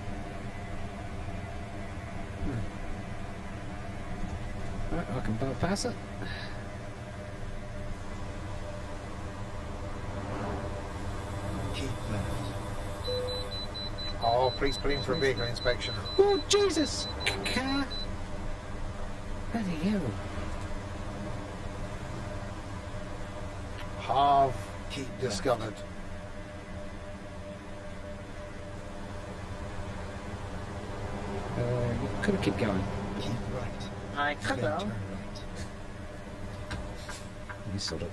Right, I can bypass it. Keep left. Oh, please put in for a vehicle inspection. Oh, Jesus! Car! Bloody hell. Harv Keep discovered. You could have kept going. Keep right. I could Then though. turn right. You sort of.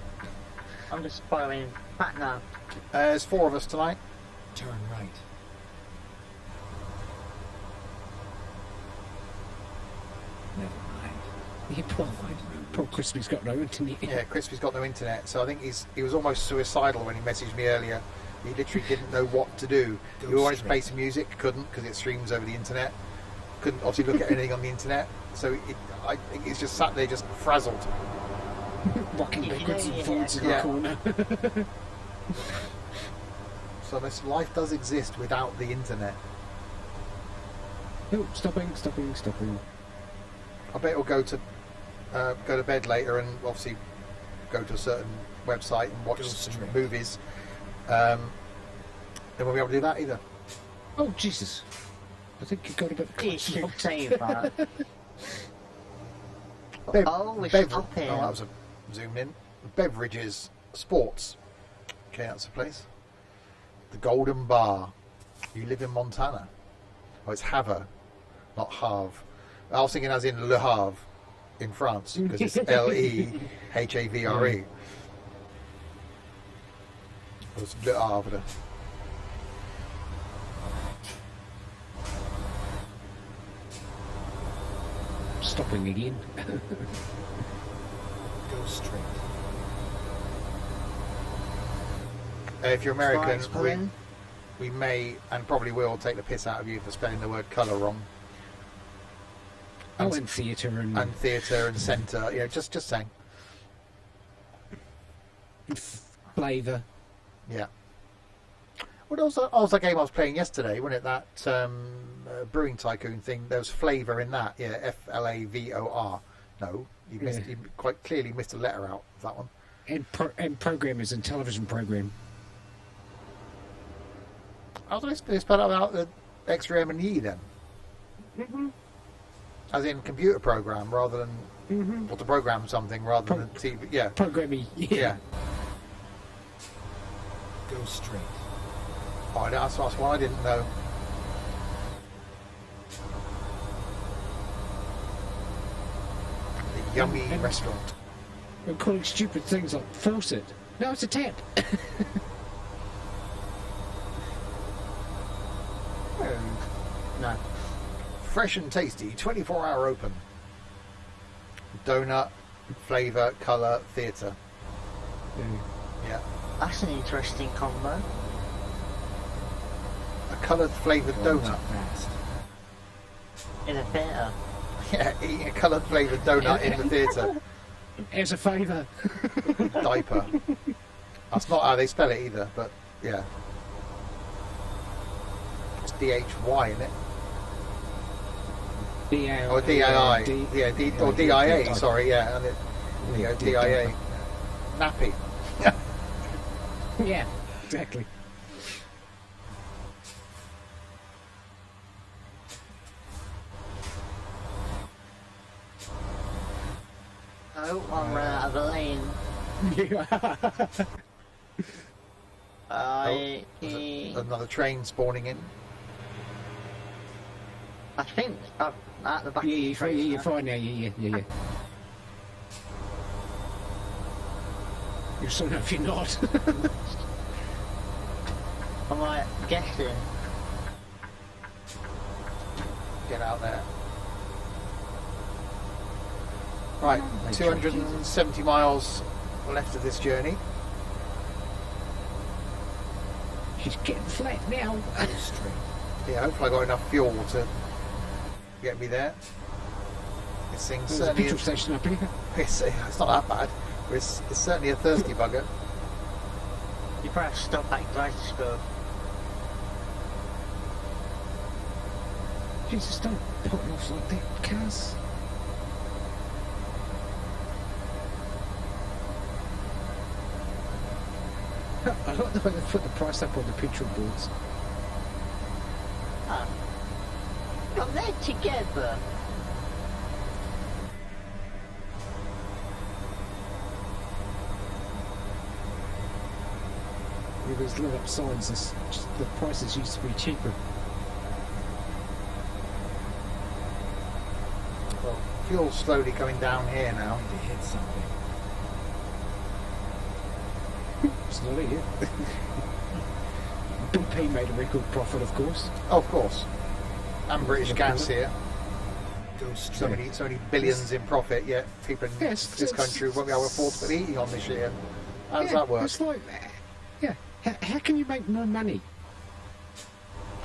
I'm just following back now. There's 4 of us tonight. Turn right. Never mind. Yeah, poor Crispy's got no internet. Yeah, Crispy's got no internet, so I think he was almost suicidal when he messaged me earlier. He literally didn't know what to do. He wanted to play some music, couldn't because it streams over the internet. Couldn't obviously look at anything on the internet, so I think he's just sat there just frazzled. Rocking backwards and forwards in the Yeah. corner. So this life does exist without the internet. Oh, stopping. I bet he'll go to bed later and obviously go to a certain website and watch Go some straight. movies. Then we'll be able to do that either. Oh, Jesus. I think you got a bit You close. should save that. Bev- Oh, we bev- stop here. Oh, that was a zoom in. Beverages, sports. Okay, that's the place. The Golden Bar. You live in Montana. Oh, it's Havre, not Havre. I was thinking as in Le Havre in France because it's Lehhavre. It was Le Havre. Stopping again. Go straight. If you're American, Right, pull in. we may and probably will take the piss out of you for spelling the word colour wrong. Oh, and theatre and Theatre and centre. You know, just saying. flavour. Yeah. What else? Oh, was that game I was playing yesterday, wasn't it? That Brewing Tycoon thing. There was flavour in that. Yeah, FLAVOR. No, you missed. Yeah. You quite clearly missed a letter out of that one. And programmers and television program. How do they spell out the extra M and E then? As in computer program rather than or to program something rather than TV. Yeah. Programming. Yeah. Go straight. Oh, that's one I didn't know. The yummy And- restaurant. We're calling stupid things like faucet. No, it's a tap. No. Fresh and tasty, 24-hour open. Donut, flavour, colour, theatre. Yeah. That's an interesting combo. A coloured flavoured Going donut. too fast. in a theatre. Yeah, eating a coloured flavoured donut in the theatre. As a favour. Diaper. That's not how they spell it either, but yeah. It's DHY, isn't it? D-A-I. Or DII. Yeah, or DIA, sorry, yeah. And DIA. Nappy. Yeah, exactly. Oh, I'm running out of the lane. Another train spawning in. I think I'm at the back Yeah, of the you're train. fine, you're fine now. Yeah. You're so if you're not. I'm like guessing. Get out there. Right, 270 miles left of this journey. She's getting flat now. Yeah, hopefully I got enough fuel to get me there. This thing's There's a certainly petrol station up here. it's not that bad. But it's certainly a thirsty bugger. You probably have to stop at Glasgow. Jesus, don't put me off like that, cuz. I like the way they put the price up on the petrol boards. Come there together. Yeah, there's lit up signs. The prices used to be cheaper. Well, fuel's slowly coming down here now. To hit something. It's not it. BP made a record profit, of course. Oh, of course. And British Gas here. Go So straight. many billions in profit, yet people in Yes, this country won't be able to afford to put the heating on this year. How does Yeah, that work? It's like, yeah. How can you make more money?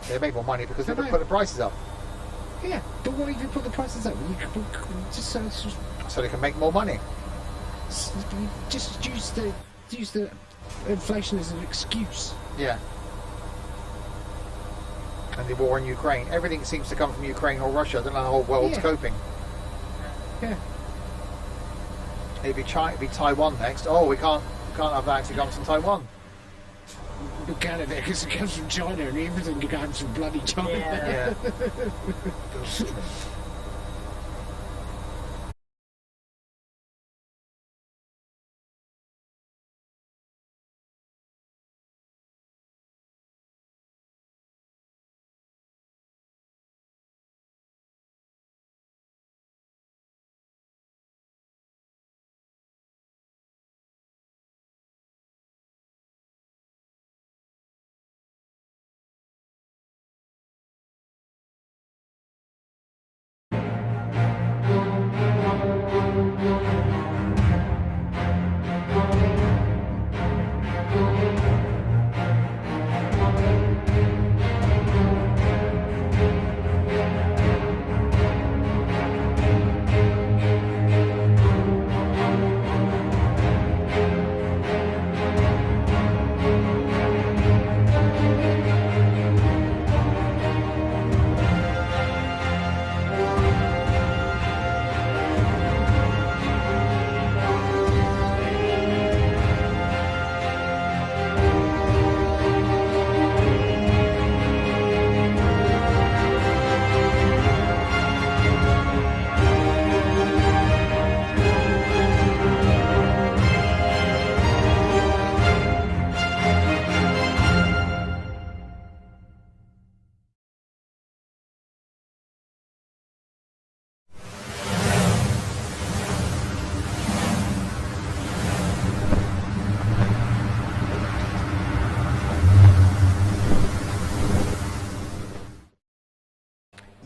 They make more money because they I know. put the prices up, Yeah, but what if you put the prices up? You could just so they can make more money. just use the inflation as an excuse. Yeah. And the war in Ukraine. Everything seems to come from Ukraine or Russia. I don't know how the whole world's Yeah. coping. Yeah. It'd be Taiwan next. Oh, we can't have that. It comes from Taiwan. We can't have that because it comes from China and everything comes from bloody China. Yeah. Yeah. Go straight.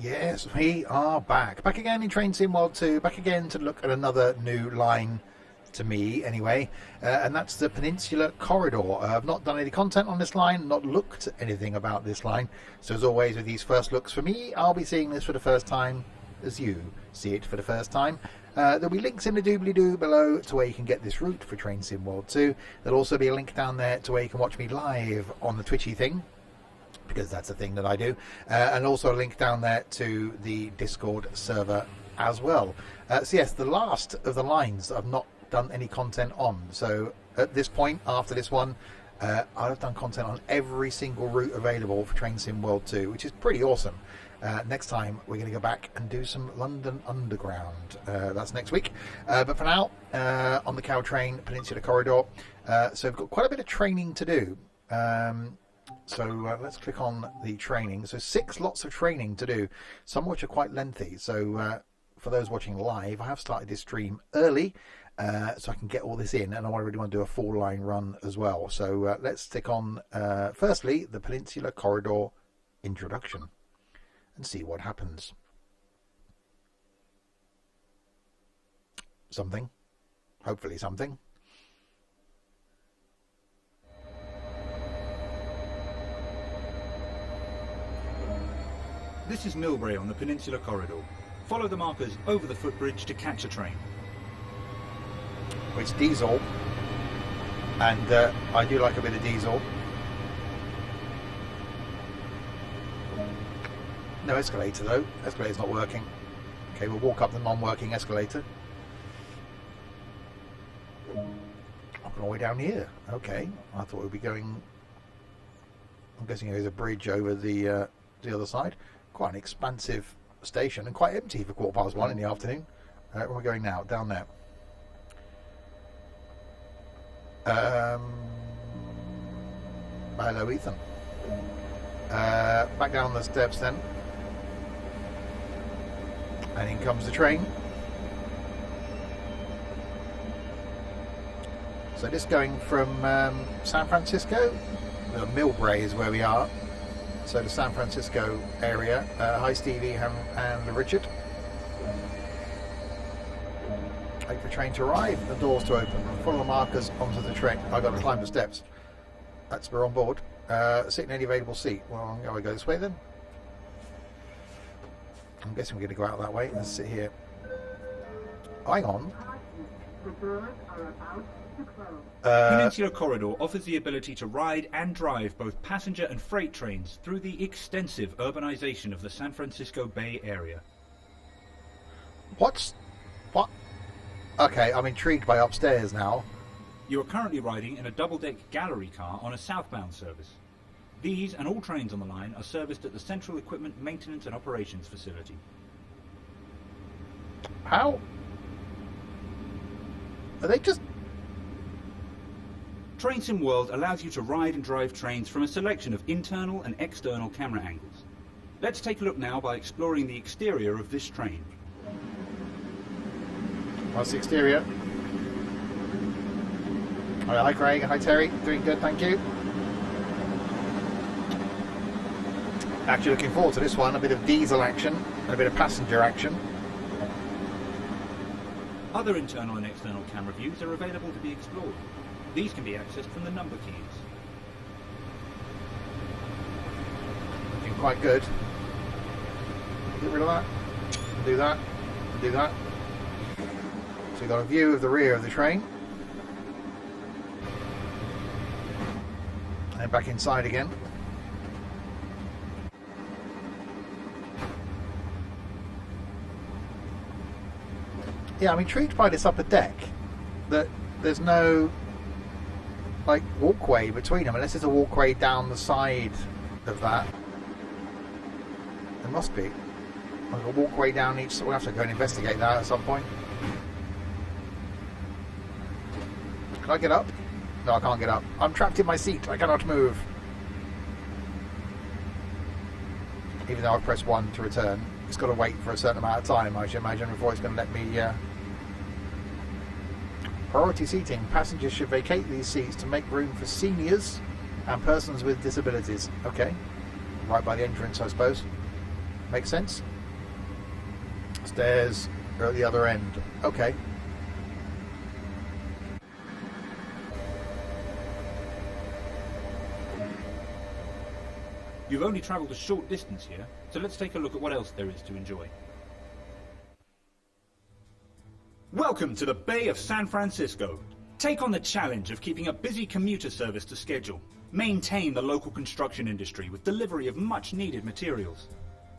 Yes, we are back. Back again in Train Sim World 2. Back again to look at another new line to me anyway, and that's the Peninsula Corridor. I've not done any content on this line, not looked at anything about this line, so as always with these first looks for me, I'll be seeing this for the first time as you see it for the first time. There'll be links in the doobly-doo below to where you can get this route for Train Sim World 2. There'll also be a link down there to where you can watch me live on the Twitchy thing, because that's a thing that I do, and also a link down there to the Discord server as well. So yes, the last of the lines I've not done any content on. So at this point, after this one, I've done content on every single route available for Train Sim World 2, which is pretty awesome. Next time we're going to go back and do some London Underground. That's next week. But for now, on the Caltrain Peninsula Corridor, so we've got quite a bit of training to do. So let's click on the training. So 6 lots of training to do, some of which are quite lengthy. So for those watching live, I have started this stream early, so I can get all this in, and I really want to do a 4-line run as well. So let's stick on, firstly, the Peninsula Corridor introduction and see what happens. Something. Hopefully something. This is Millbrae on the Peninsula Corridor. Follow the markers over the footbridge to catch a train. Well, it's diesel, and I do like a bit of diesel. No escalator though. Escalator's not working. Okay, we'll walk up the non-working escalator. Up all the way down here. Okay, I thought we'd be going. I'm guessing there's a bridge over the other side. Quite an expansive station and quite empty for 1:15 in the afternoon. Where are we going now? Down there. Hello, Ethan. Back down the steps then. And in comes the train. So just going from San Francisco, Millbrae is where we are. So the San Francisco area. Hi Stevie and Richard. Wait for the train to arrive, the doors to open. Follow the markers onto the train. I've got to climb the steps. That's, we're on board. Sit in any available seat. Well, I'm going to go this way then. I'm guessing we're going to go out that way. Let's sit here. Hang on. Peninsula Corridor offers the ability to ride and drive both passenger and freight trains through the extensive urbanization of the San Francisco Bay Area. What? Okay, I'm intrigued by upstairs now. You are currently riding in a double-deck gallery car on a southbound service. These and all trains on the line are serviced at the Central Equipment Maintenance and Operations Facility. How? Are they just... Train Sim World allows you to ride and drive trains from a selection of internal and external camera angles. Let's take a look now by exploring the exterior of this train. That's the exterior. Hi Craig, hi Terry, doing good, thank you. Actually looking forward to this one, a bit of diesel action and a bit of passenger action. Other internal and external camera views are available to be explored. These can be accessed from the number keys. Looking quite good. Get rid of that. Do that. Do that. So we've got a view of the rear of the train. And back inside again. Yeah, I'm intrigued by this upper deck. That there's no like walkway between them, unless there's a walkway down the side of that. There must be. Like a walkway down each. We'll have to go and investigate that at some point. Can I get up? No, I can't get up. I'm trapped in my seat. I cannot move. Even though I've pressed 1 to return. It's got to wait for a certain amount of time, I should imagine, before it's going to let me... Priority seating. Passengers should vacate these seats to make room for seniors and persons with disabilities. Okay. Right by the entrance, I suppose. Makes sense. Stairs are at the other end. Okay. You've only travelled a short distance here, so let's take a look at what else there is to enjoy. Welcome to the Bay of San Francisco. Take on the challenge of keeping a busy commuter service to schedule. Maintain the local construction industry with delivery of much-needed materials.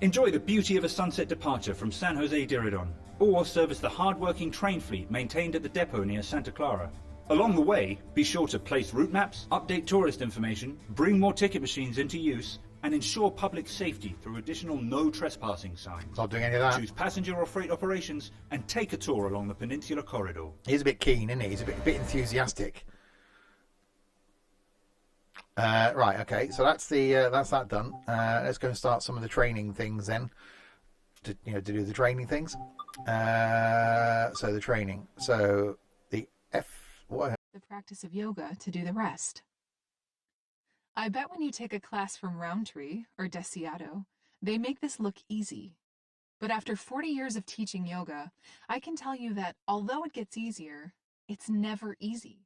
Enjoy the beauty of a sunset departure from San Jose Diridon, or service the hard-working train fleet maintained at the depot near Santa Clara. Along the way, be sure to place route maps, update tourist information, bring more ticket machines into use, and ensure public safety through additional no trespassing signs. Not doing any of that. Choose passenger or freight operations and take a tour along the Peninsula Corridor. He's a bit keen, isn't he? He's a bit enthusiastic. Right, okay, so that's that done. Let's go and start some of the training things then. To do the training things. So the training. So the the practice of yoga to do the rest. I bet when you take a class from Roundtree or Desiato, they make this look easy. But after 40 years of teaching yoga, I can tell you that although it gets easier, it's never easy.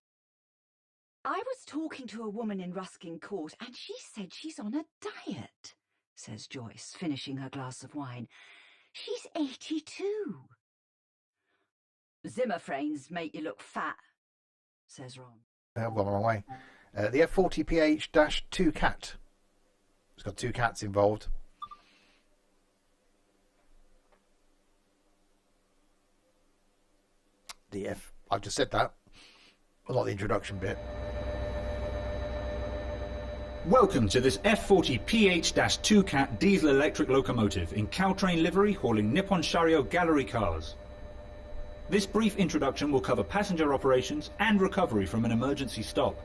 I was talking to a woman in Ruskin Court, and she said she's on a diet, says Joyce, finishing her glass of wine. She's 82. Zimmer frames make you look fat, says Ron. I've gone the wrong way. The F40PH-2 cat. It's got 2 cats involved. I've just said that. Well, not the introduction bit. Welcome to this F40PH-2 Cat diesel-electric locomotive in Caltrain livery hauling Nippon Sharyo gallery cars. This brief introduction will cover passenger operations and recovery from an emergency stop.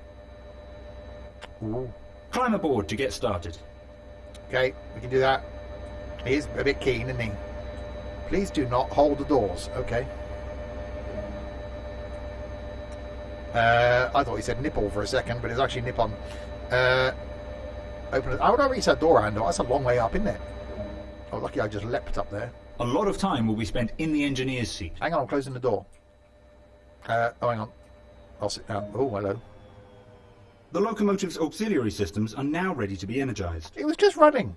Ooh. Climb aboard to get started. Okay, we can do that. He's a bit keen, isn't he? Please do not hold the doors. Okay. I thought he said nipple for a second, but it's actually Nippon. Open it. How would I reach that door handle? That's a long way up, isn't it? Oh, lucky I just leapt up there. A lot of time will be spent in the engineer's seat. Hang on, I'm closing the door. Hang on. I'll sit down. Oh, hello. The locomotive's auxiliary systems are now ready to be energized. It was just running.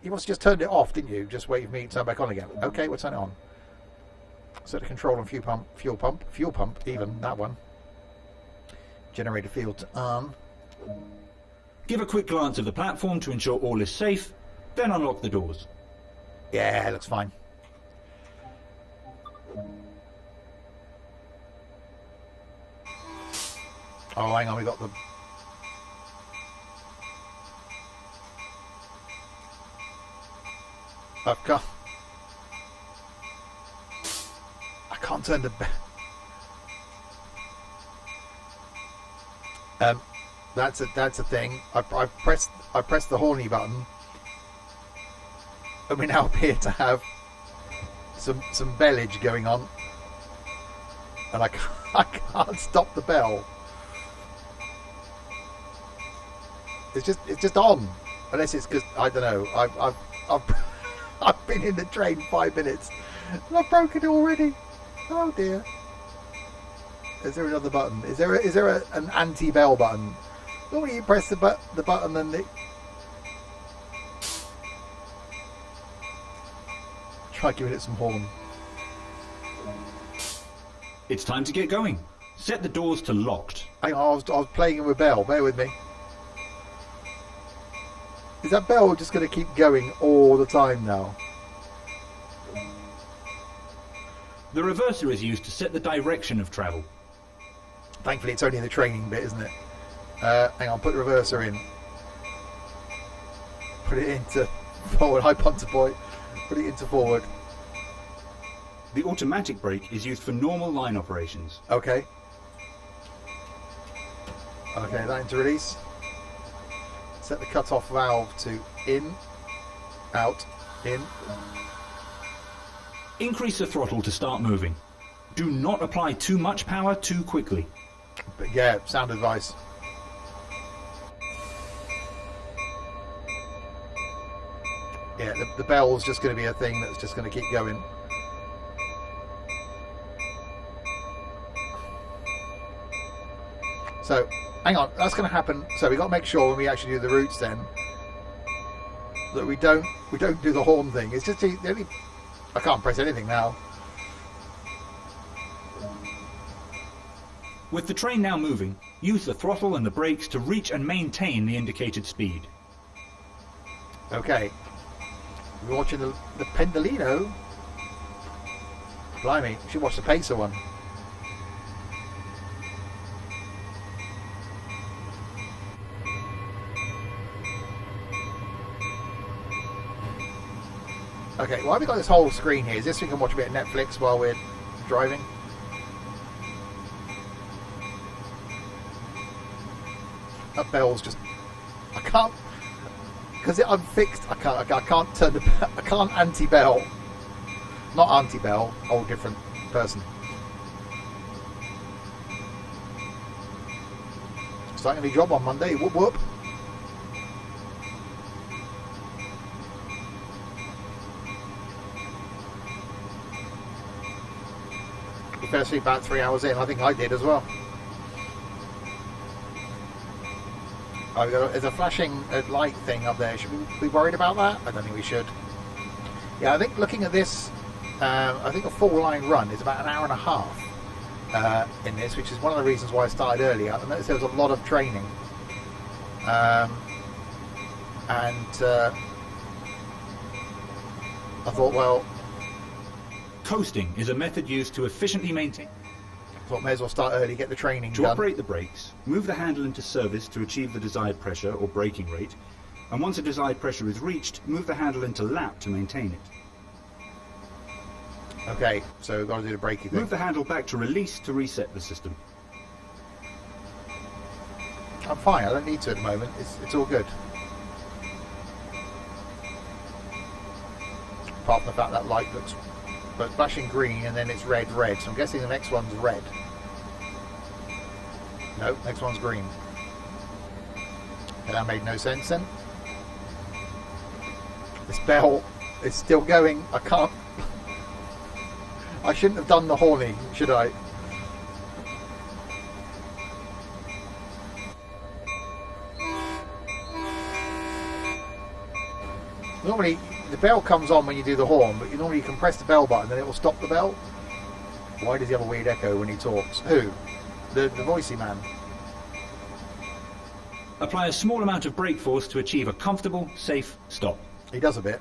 You must have just turned it off, didn't you? Just wait for me to turn back on again. Okay, we'll turn it on. Set the control on fuel pump, even that one. Generator field on. Give a quick glance of the platform to ensure all is safe, then unlock the doors. Yeah, looks fine. Oh, hang on, we got the... I can't turn the... That's a thing. I pressed the horny button, and we now appear to have some bellage going on, and I can't stop the bell. It's just on, unless it's because I don't know. I've been in the train 5 minutes, and I've broken it already. Oh dear. Is there another button? Is there an anti-bell button? Normally you press the button and it... Try giving it some horn. It's time to get going. Set the doors to locked. Hang on, I was playing with bell. Bear with me. Is that bell just going to keep going all the time now? The reverser is used to set the direction of travel. Thankfully, it's only the training bit, isn't it? Hang on, put the reverser in. Put it into forward. Hi, punter boy. Put it into forward. The automatic brake is used for normal line operations. Okay. Okay, that into release. Set the cut-off valve to in, out, in. Increase the throttle to start moving. Do not apply too much power too quickly. But yeah, sound advice. Yeah, the bell's just going to be a thing that's just going to keep going. So, hang on, that's going to happen. So we've got to make sure when we actually do the routes then, that we don't do the horn thing. It's just the only. I can't press anything now. With the train now moving, use the throttle and the brakes to reach and maintain the indicated speed. Okay. We're watching the Pendolino. Blimey, we should watch the Pacer one. Okay, why have we got this whole screen here? Is this so we can watch a bit of Netflix while we're driving? That bell's just... I can't... Because I'm fixed, I can't turn the... I can't anti-bell. Not anti-bell, whole different person. Starting a new job on Monday, whoop whoop. You fell asleep about 3 hours in, I think I did as well. There's a flashing light thing up there. Should we be worried about that? I don't think we should. Yeah, I think looking at this, I think a full line run is about an hour and a half in this, which is one of the reasons why I started earlier. I noticed there was a lot of training. I thought, well... Coasting is a method used to efficiently maintain... So I may as well start early, get the training done. To operate the brakes, move the handle into service to achieve the desired pressure or braking rate, and once a desired pressure is reached, move the handle into lap to maintain it. Okay, so we've got to do the braking thing. Move the handle back to release to reset the system. I'm fine, I don't need to at the moment, it's all good. Apart from the fact that light looks... But it's flashing green and then it's red, so I'm guessing the next one's red. No, next one's green. Okay, that made no sense then. This bell is still going. I can't... I shouldn't have done the horning, should I? Normally, the bell comes on when you do the horn, but you can press the bell button and it will stop the bell. Why does he have a weird echo when he talks? Who? The voicey man. Apply a small amount of brake force to achieve a comfortable, safe stop. He does a bit.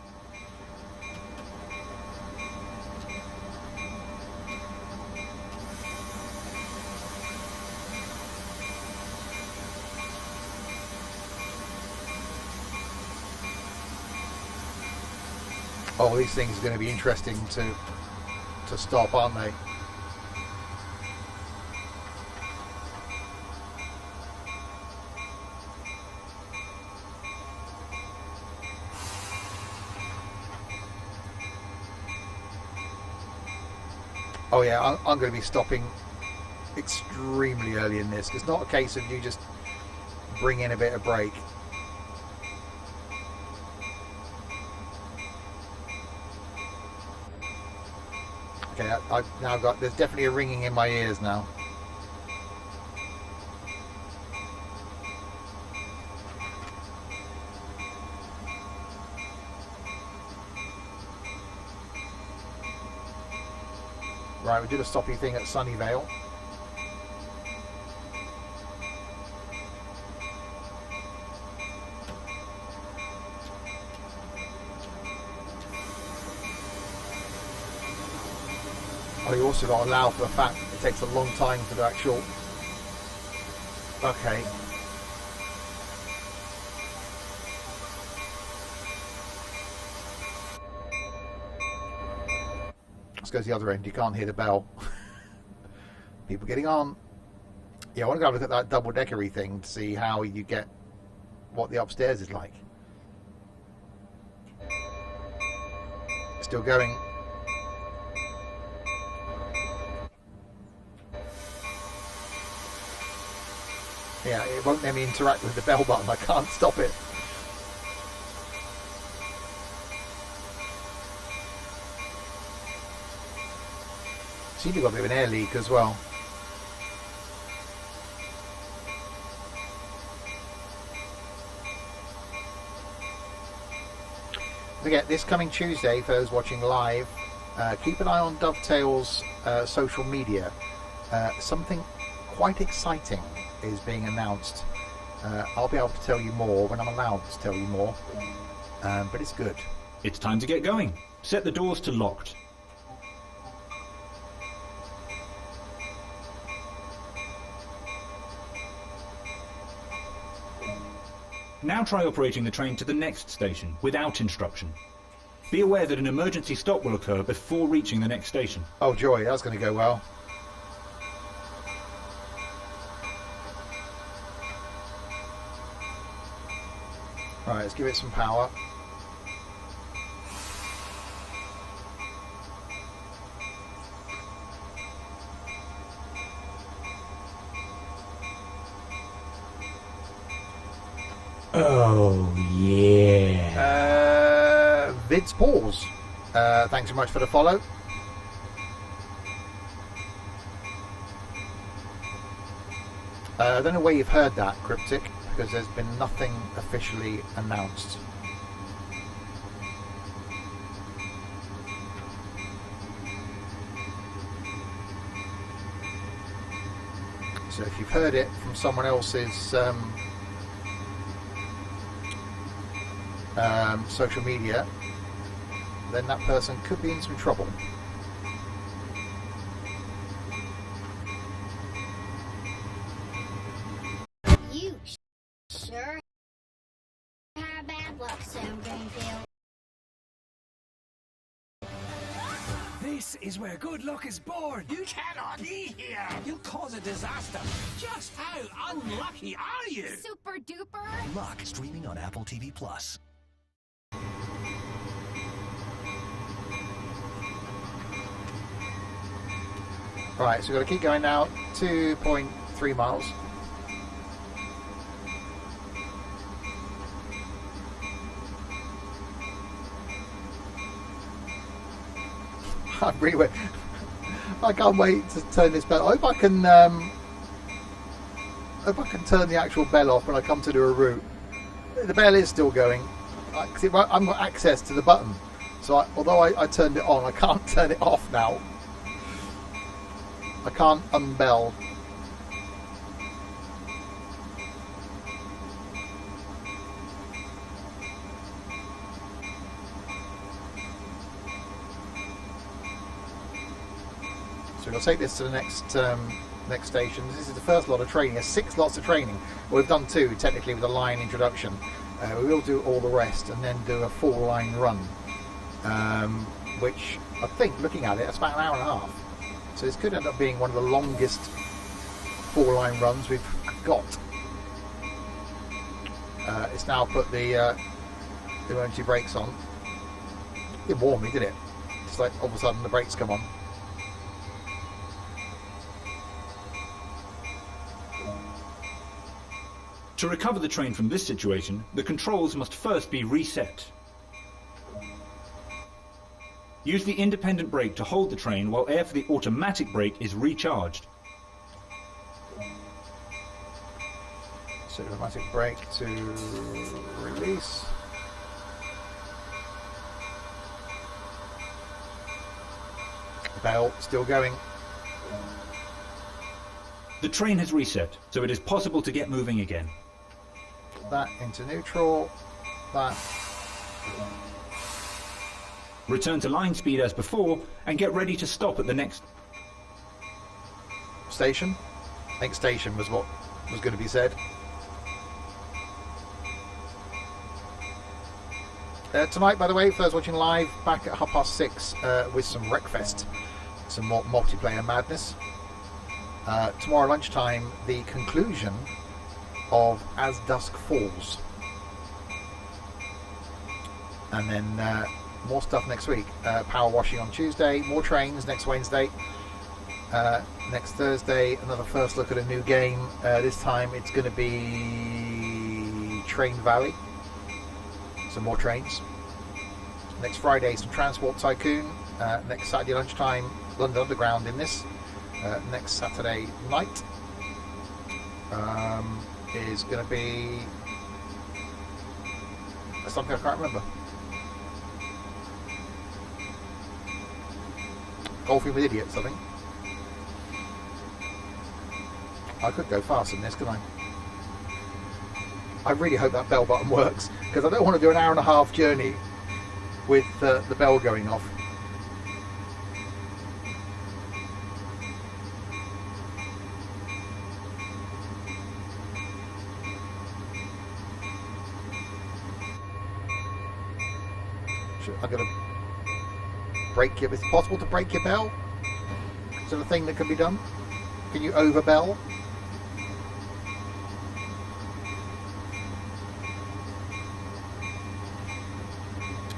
Oh, these things are going to be interesting to stop, aren't they? Oh yeah, I'm going to be stopping extremely early in this. It's not a case of you just bring in a bit of brake. Okay, I've now got, there's definitely a ringing in my ears now. Right, we did a stoppy thing at Sunnyvale. Oh, you also got to allow for the fact it takes a long time for the actual... Okay. Let's go to the other end. You can't hear the bell. People getting on. Yeah, I want to go look at that double-deckery thing to see how you get what the upstairs is like. Still going. Yeah, it won't let me interact with the bell button. I can't stop it. Seems to have got a bit of an air leak as well. forget, this coming Tuesday, for those watching live, keep an eye on Dovetail's social media. Something quite exciting is being announced. I'll be able to tell you more when I'm allowed to tell you more, but it's good. It's time to get going. Set the doors to locked. Now try operating the train to the next station without instruction. Be aware that an emergency stop will occur before reaching the next station. Oh joy, that's going to go well. Right, let's give it some power. Oh, yeah. Vid's Pause. Thanks so much for the follow. I don't know where you've heard that, Cryptic, because there's been nothing officially announced. So if you've heard it from someone else's social media, then that person could be in some trouble. You sure have bad luck, Sam Greenfield. This is where good luck is born. You cannot be here. You'll cause a disaster. Just how unlucky are you? Super duper. Luck, streaming on Apple TV+. Right, so we've got to keep going now. 2.3 miles. I can't wait to turn this bell. I hope I can turn the actual bell off when I come to do a route. The bell is still going. I've got access to the button, so although I turned it on, I can't turn it off now. I can't unbell. So we'll take this to the next station. This is the first lot of training. There's 6 lots of training. Well, we've done 2 technically with a line introduction. We will do all the rest and then do a full line run, which I think, looking at it, it's about an hour and a half. So this could end up being one of the longest 4-line runs we've got. It's now put the emergency brakes on. It didn't warn me, did it? Just like all of a sudden the brakes come on. To recover the train from this situation, the controls must first be reset. Use the independent brake to hold the train while air for the automatic brake is recharged. So automatic brake to release. Bell still going. The train has reset, so it is possible to get moving again. That into neutral. That. Return to line speed as before, and get ready to stop at the next station. I think station was what was going to be said. Tonight, by the way, for those watching live, back at 6:30 with some Wreckfest, some more multiplayer madness. Tomorrow lunchtime, the conclusion of As Dusk Falls, and then more stuff next week. Power washing on Tuesday, more trains next Wednesday. Next Thursday, another first look at a new game. This time it's going to be Train Valley. Some more trains. Next Friday, some Transport Tycoon. Next Saturday lunchtime, London Underground in this. Next Saturday night is going to be something I can't remember. Golfing with idiots, I think. I could go faster than this, couldn't I really hope that bell button works, because I don't want to do an hour and a half journey with the bell going off. I'm going to break your... Is it possible to break your bell? Is that a thing that can be done? Can you over bell?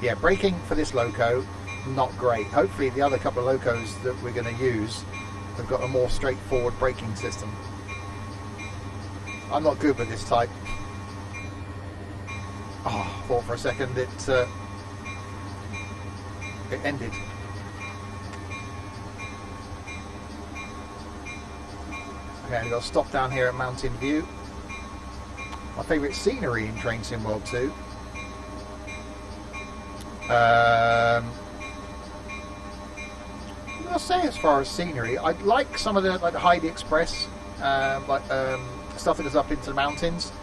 Yeah, braking for this loco, not great. Hopefully the other couple of locos that we're going to use have got a more straightforward braking system. I'm not good with this type. Oh, I thought for a second it ended. Okay, we've got to stop down here at Mountain View. My favourite scenery in Train Sim World 2. I'll say as far as scenery, I like some of the like the Heidi Express, stuff that goes up into the mountains,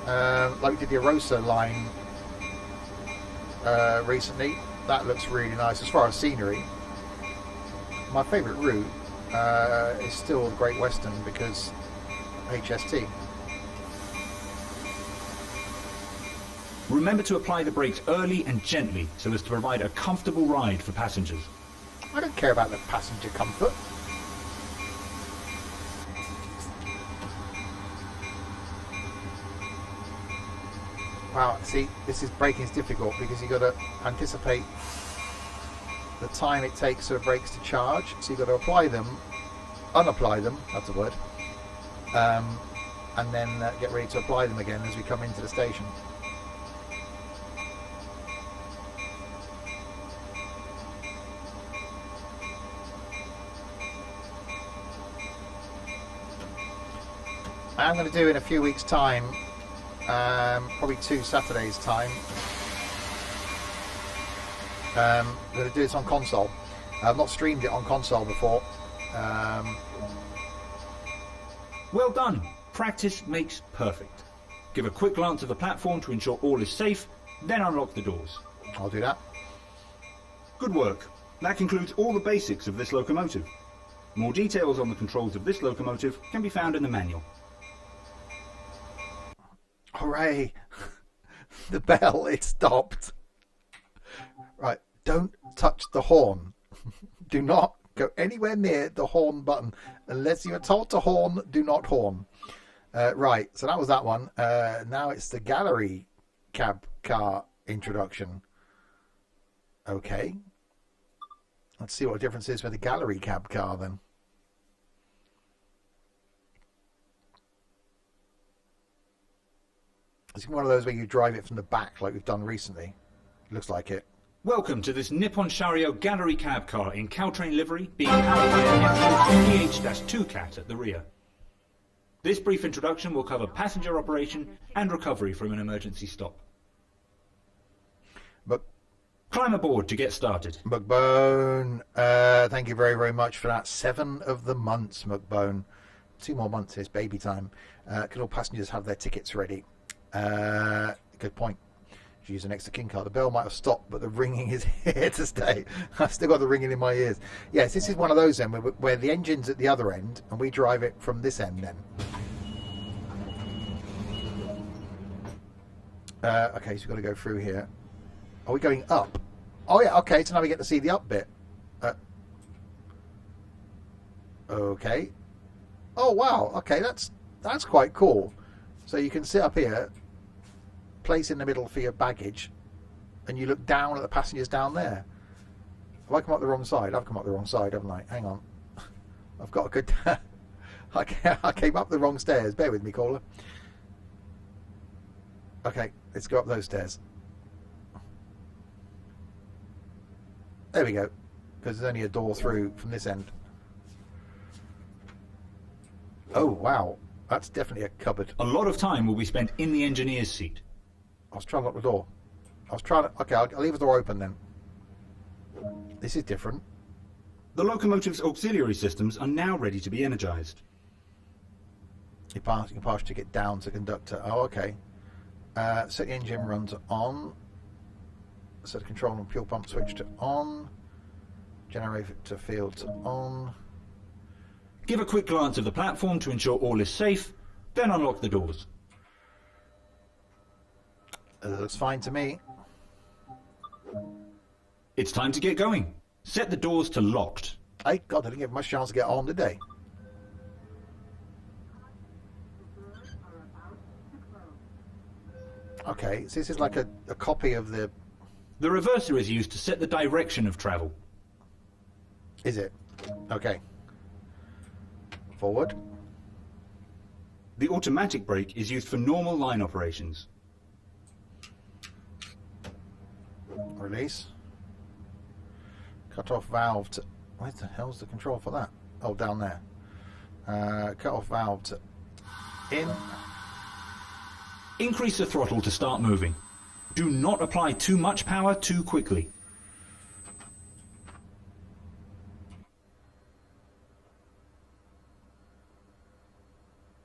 like we did the Arosa line recently. That looks really nice as far as scenery. My favourite route is still the Great Western because HST. Remember to apply the brakes early and gently so as to provide a comfortable ride for passengers. I don't care about the passenger comfort. Wow, see, this is braking is difficult because you've got to anticipate the time it takes for the brakes to charge. So you've got to apply them, unapply them, that's a word, and then get ready to apply them again as we come into the station. I'm going to do in a few weeks' time, probably 2 Saturdays' time. I'm going to do this on console. I've not streamed it on console before. Well done. Practice makes perfect. Give a quick glance at the platform to ensure all is safe, then unlock the doors. I'll do that. Good work. That concludes all the basics of this locomotive. More details on the controls of this locomotive can be found in the manual. Hooray! The bell, it stopped. Right, don't touch the horn. Do not go anywhere near the horn button unless you are told to horn. Do not horn. Right, so that was that one. Now it's the gallery cab car introduction. Okay, let's see what the difference is with the gallery cab car then. It's one of those where you drive it from the back like we've done recently. Looks like it. Welcome to this Nippon Sharyo gallery cab car in Caltrain livery, being powered by an FH-2 cat at the rear. This brief introduction will cover passenger operation and recovery from an emergency stop. Climb aboard to get started. McBone, thank you very, very much for that. 7 of the months, McBone. 2 more months is baby time. Can all passengers have their tickets ready? Good point. Should use an extra king card. The bell might have stopped, but the ringing is here to stay. I've still got the ringing in my ears. Yes, this is one of those then where the engine's at the other end and we drive it from this end then. Okay, so we've got to go through here. Are we going up? Oh yeah, okay, so now we get to see the up bit. Okay. Oh wow, okay, that's quite cool. So you can sit up here, place in the middle for your baggage, and you look down at the passengers down there. Have I come up the wrong side? I've come up the wrong side, haven't I? Hang on. I've got a good... I came up the wrong stairs. Bear with me, caller. Okay, let's go up those stairs. There we go. Because there's only a door through from this end. Oh, wow. That's definitely a cupboard. A lot of time will be spent in the engineer's seat. I was trying to lock the door. I was trying to... Okay, I'll leave the door open then. This is different. The locomotive's auxiliary systems are now ready to be energized. You can pass your ticket down to conductor. Oh, okay. Set the engine runs on. Set the control and fuel pump switch to on. Generator field to on. Give a quick glance of the platform to ensure all is safe, then unlock the doors. Looks fine to me. It's time to get going. Set the doors to locked. Hey, God, I didn't give much chance to get on, did they? Okay, so this is like a copy of the... The reverser is used to set the direction of travel. Is it? Okay. Forward. The automatic brake is used for normal line operations. Release. Cut off valve to... Where the hell's the control for that? Oh, down there. Cut off valve to... In. Increase the throttle to start moving. Do not apply too much power too quickly.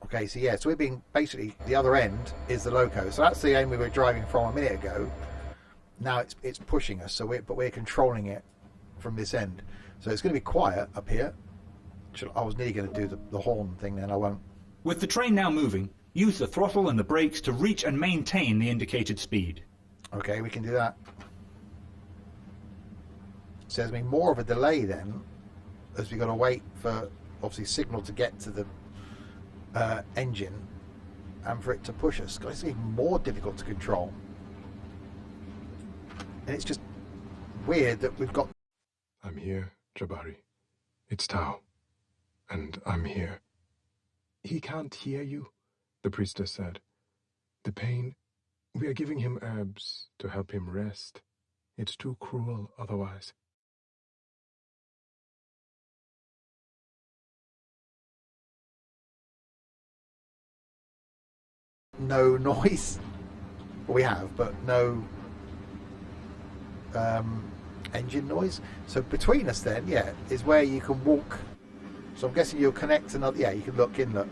Okay, so yeah, so we're being basically the other end is the loco. So that's the end we were driving from a minute ago. Now it's pushing us, so we're controlling it from this end. So it's going to be quiet up here. I was nearly going to do the horn thing, then I won't. With the train now moving, use the throttle and the brakes to reach and maintain the indicated speed. Okay, we can do that. So there's been more of a delay then, as we've got to wait for obviously signal to get to the engine and for it to push us. It's even more difficult to control. And it's just weird that we've got... I'm here, Jabari. It's Tao. And I'm here. He can't hear you, the priestess said. The pain... We are giving him herbs to help him rest. It's too cruel otherwise. No noise. Well, we have, but no engine noise. So between us then, yeah, is where you can walk. So I'm guessing you'll connect another... Yeah, you can look in, look.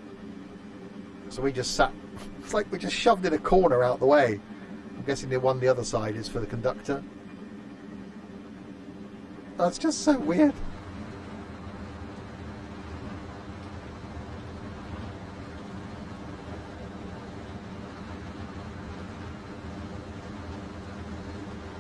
So we just sat... It's like we just shoved in a corner out the way. I'm guessing the other side is for the conductor. That's just so weird.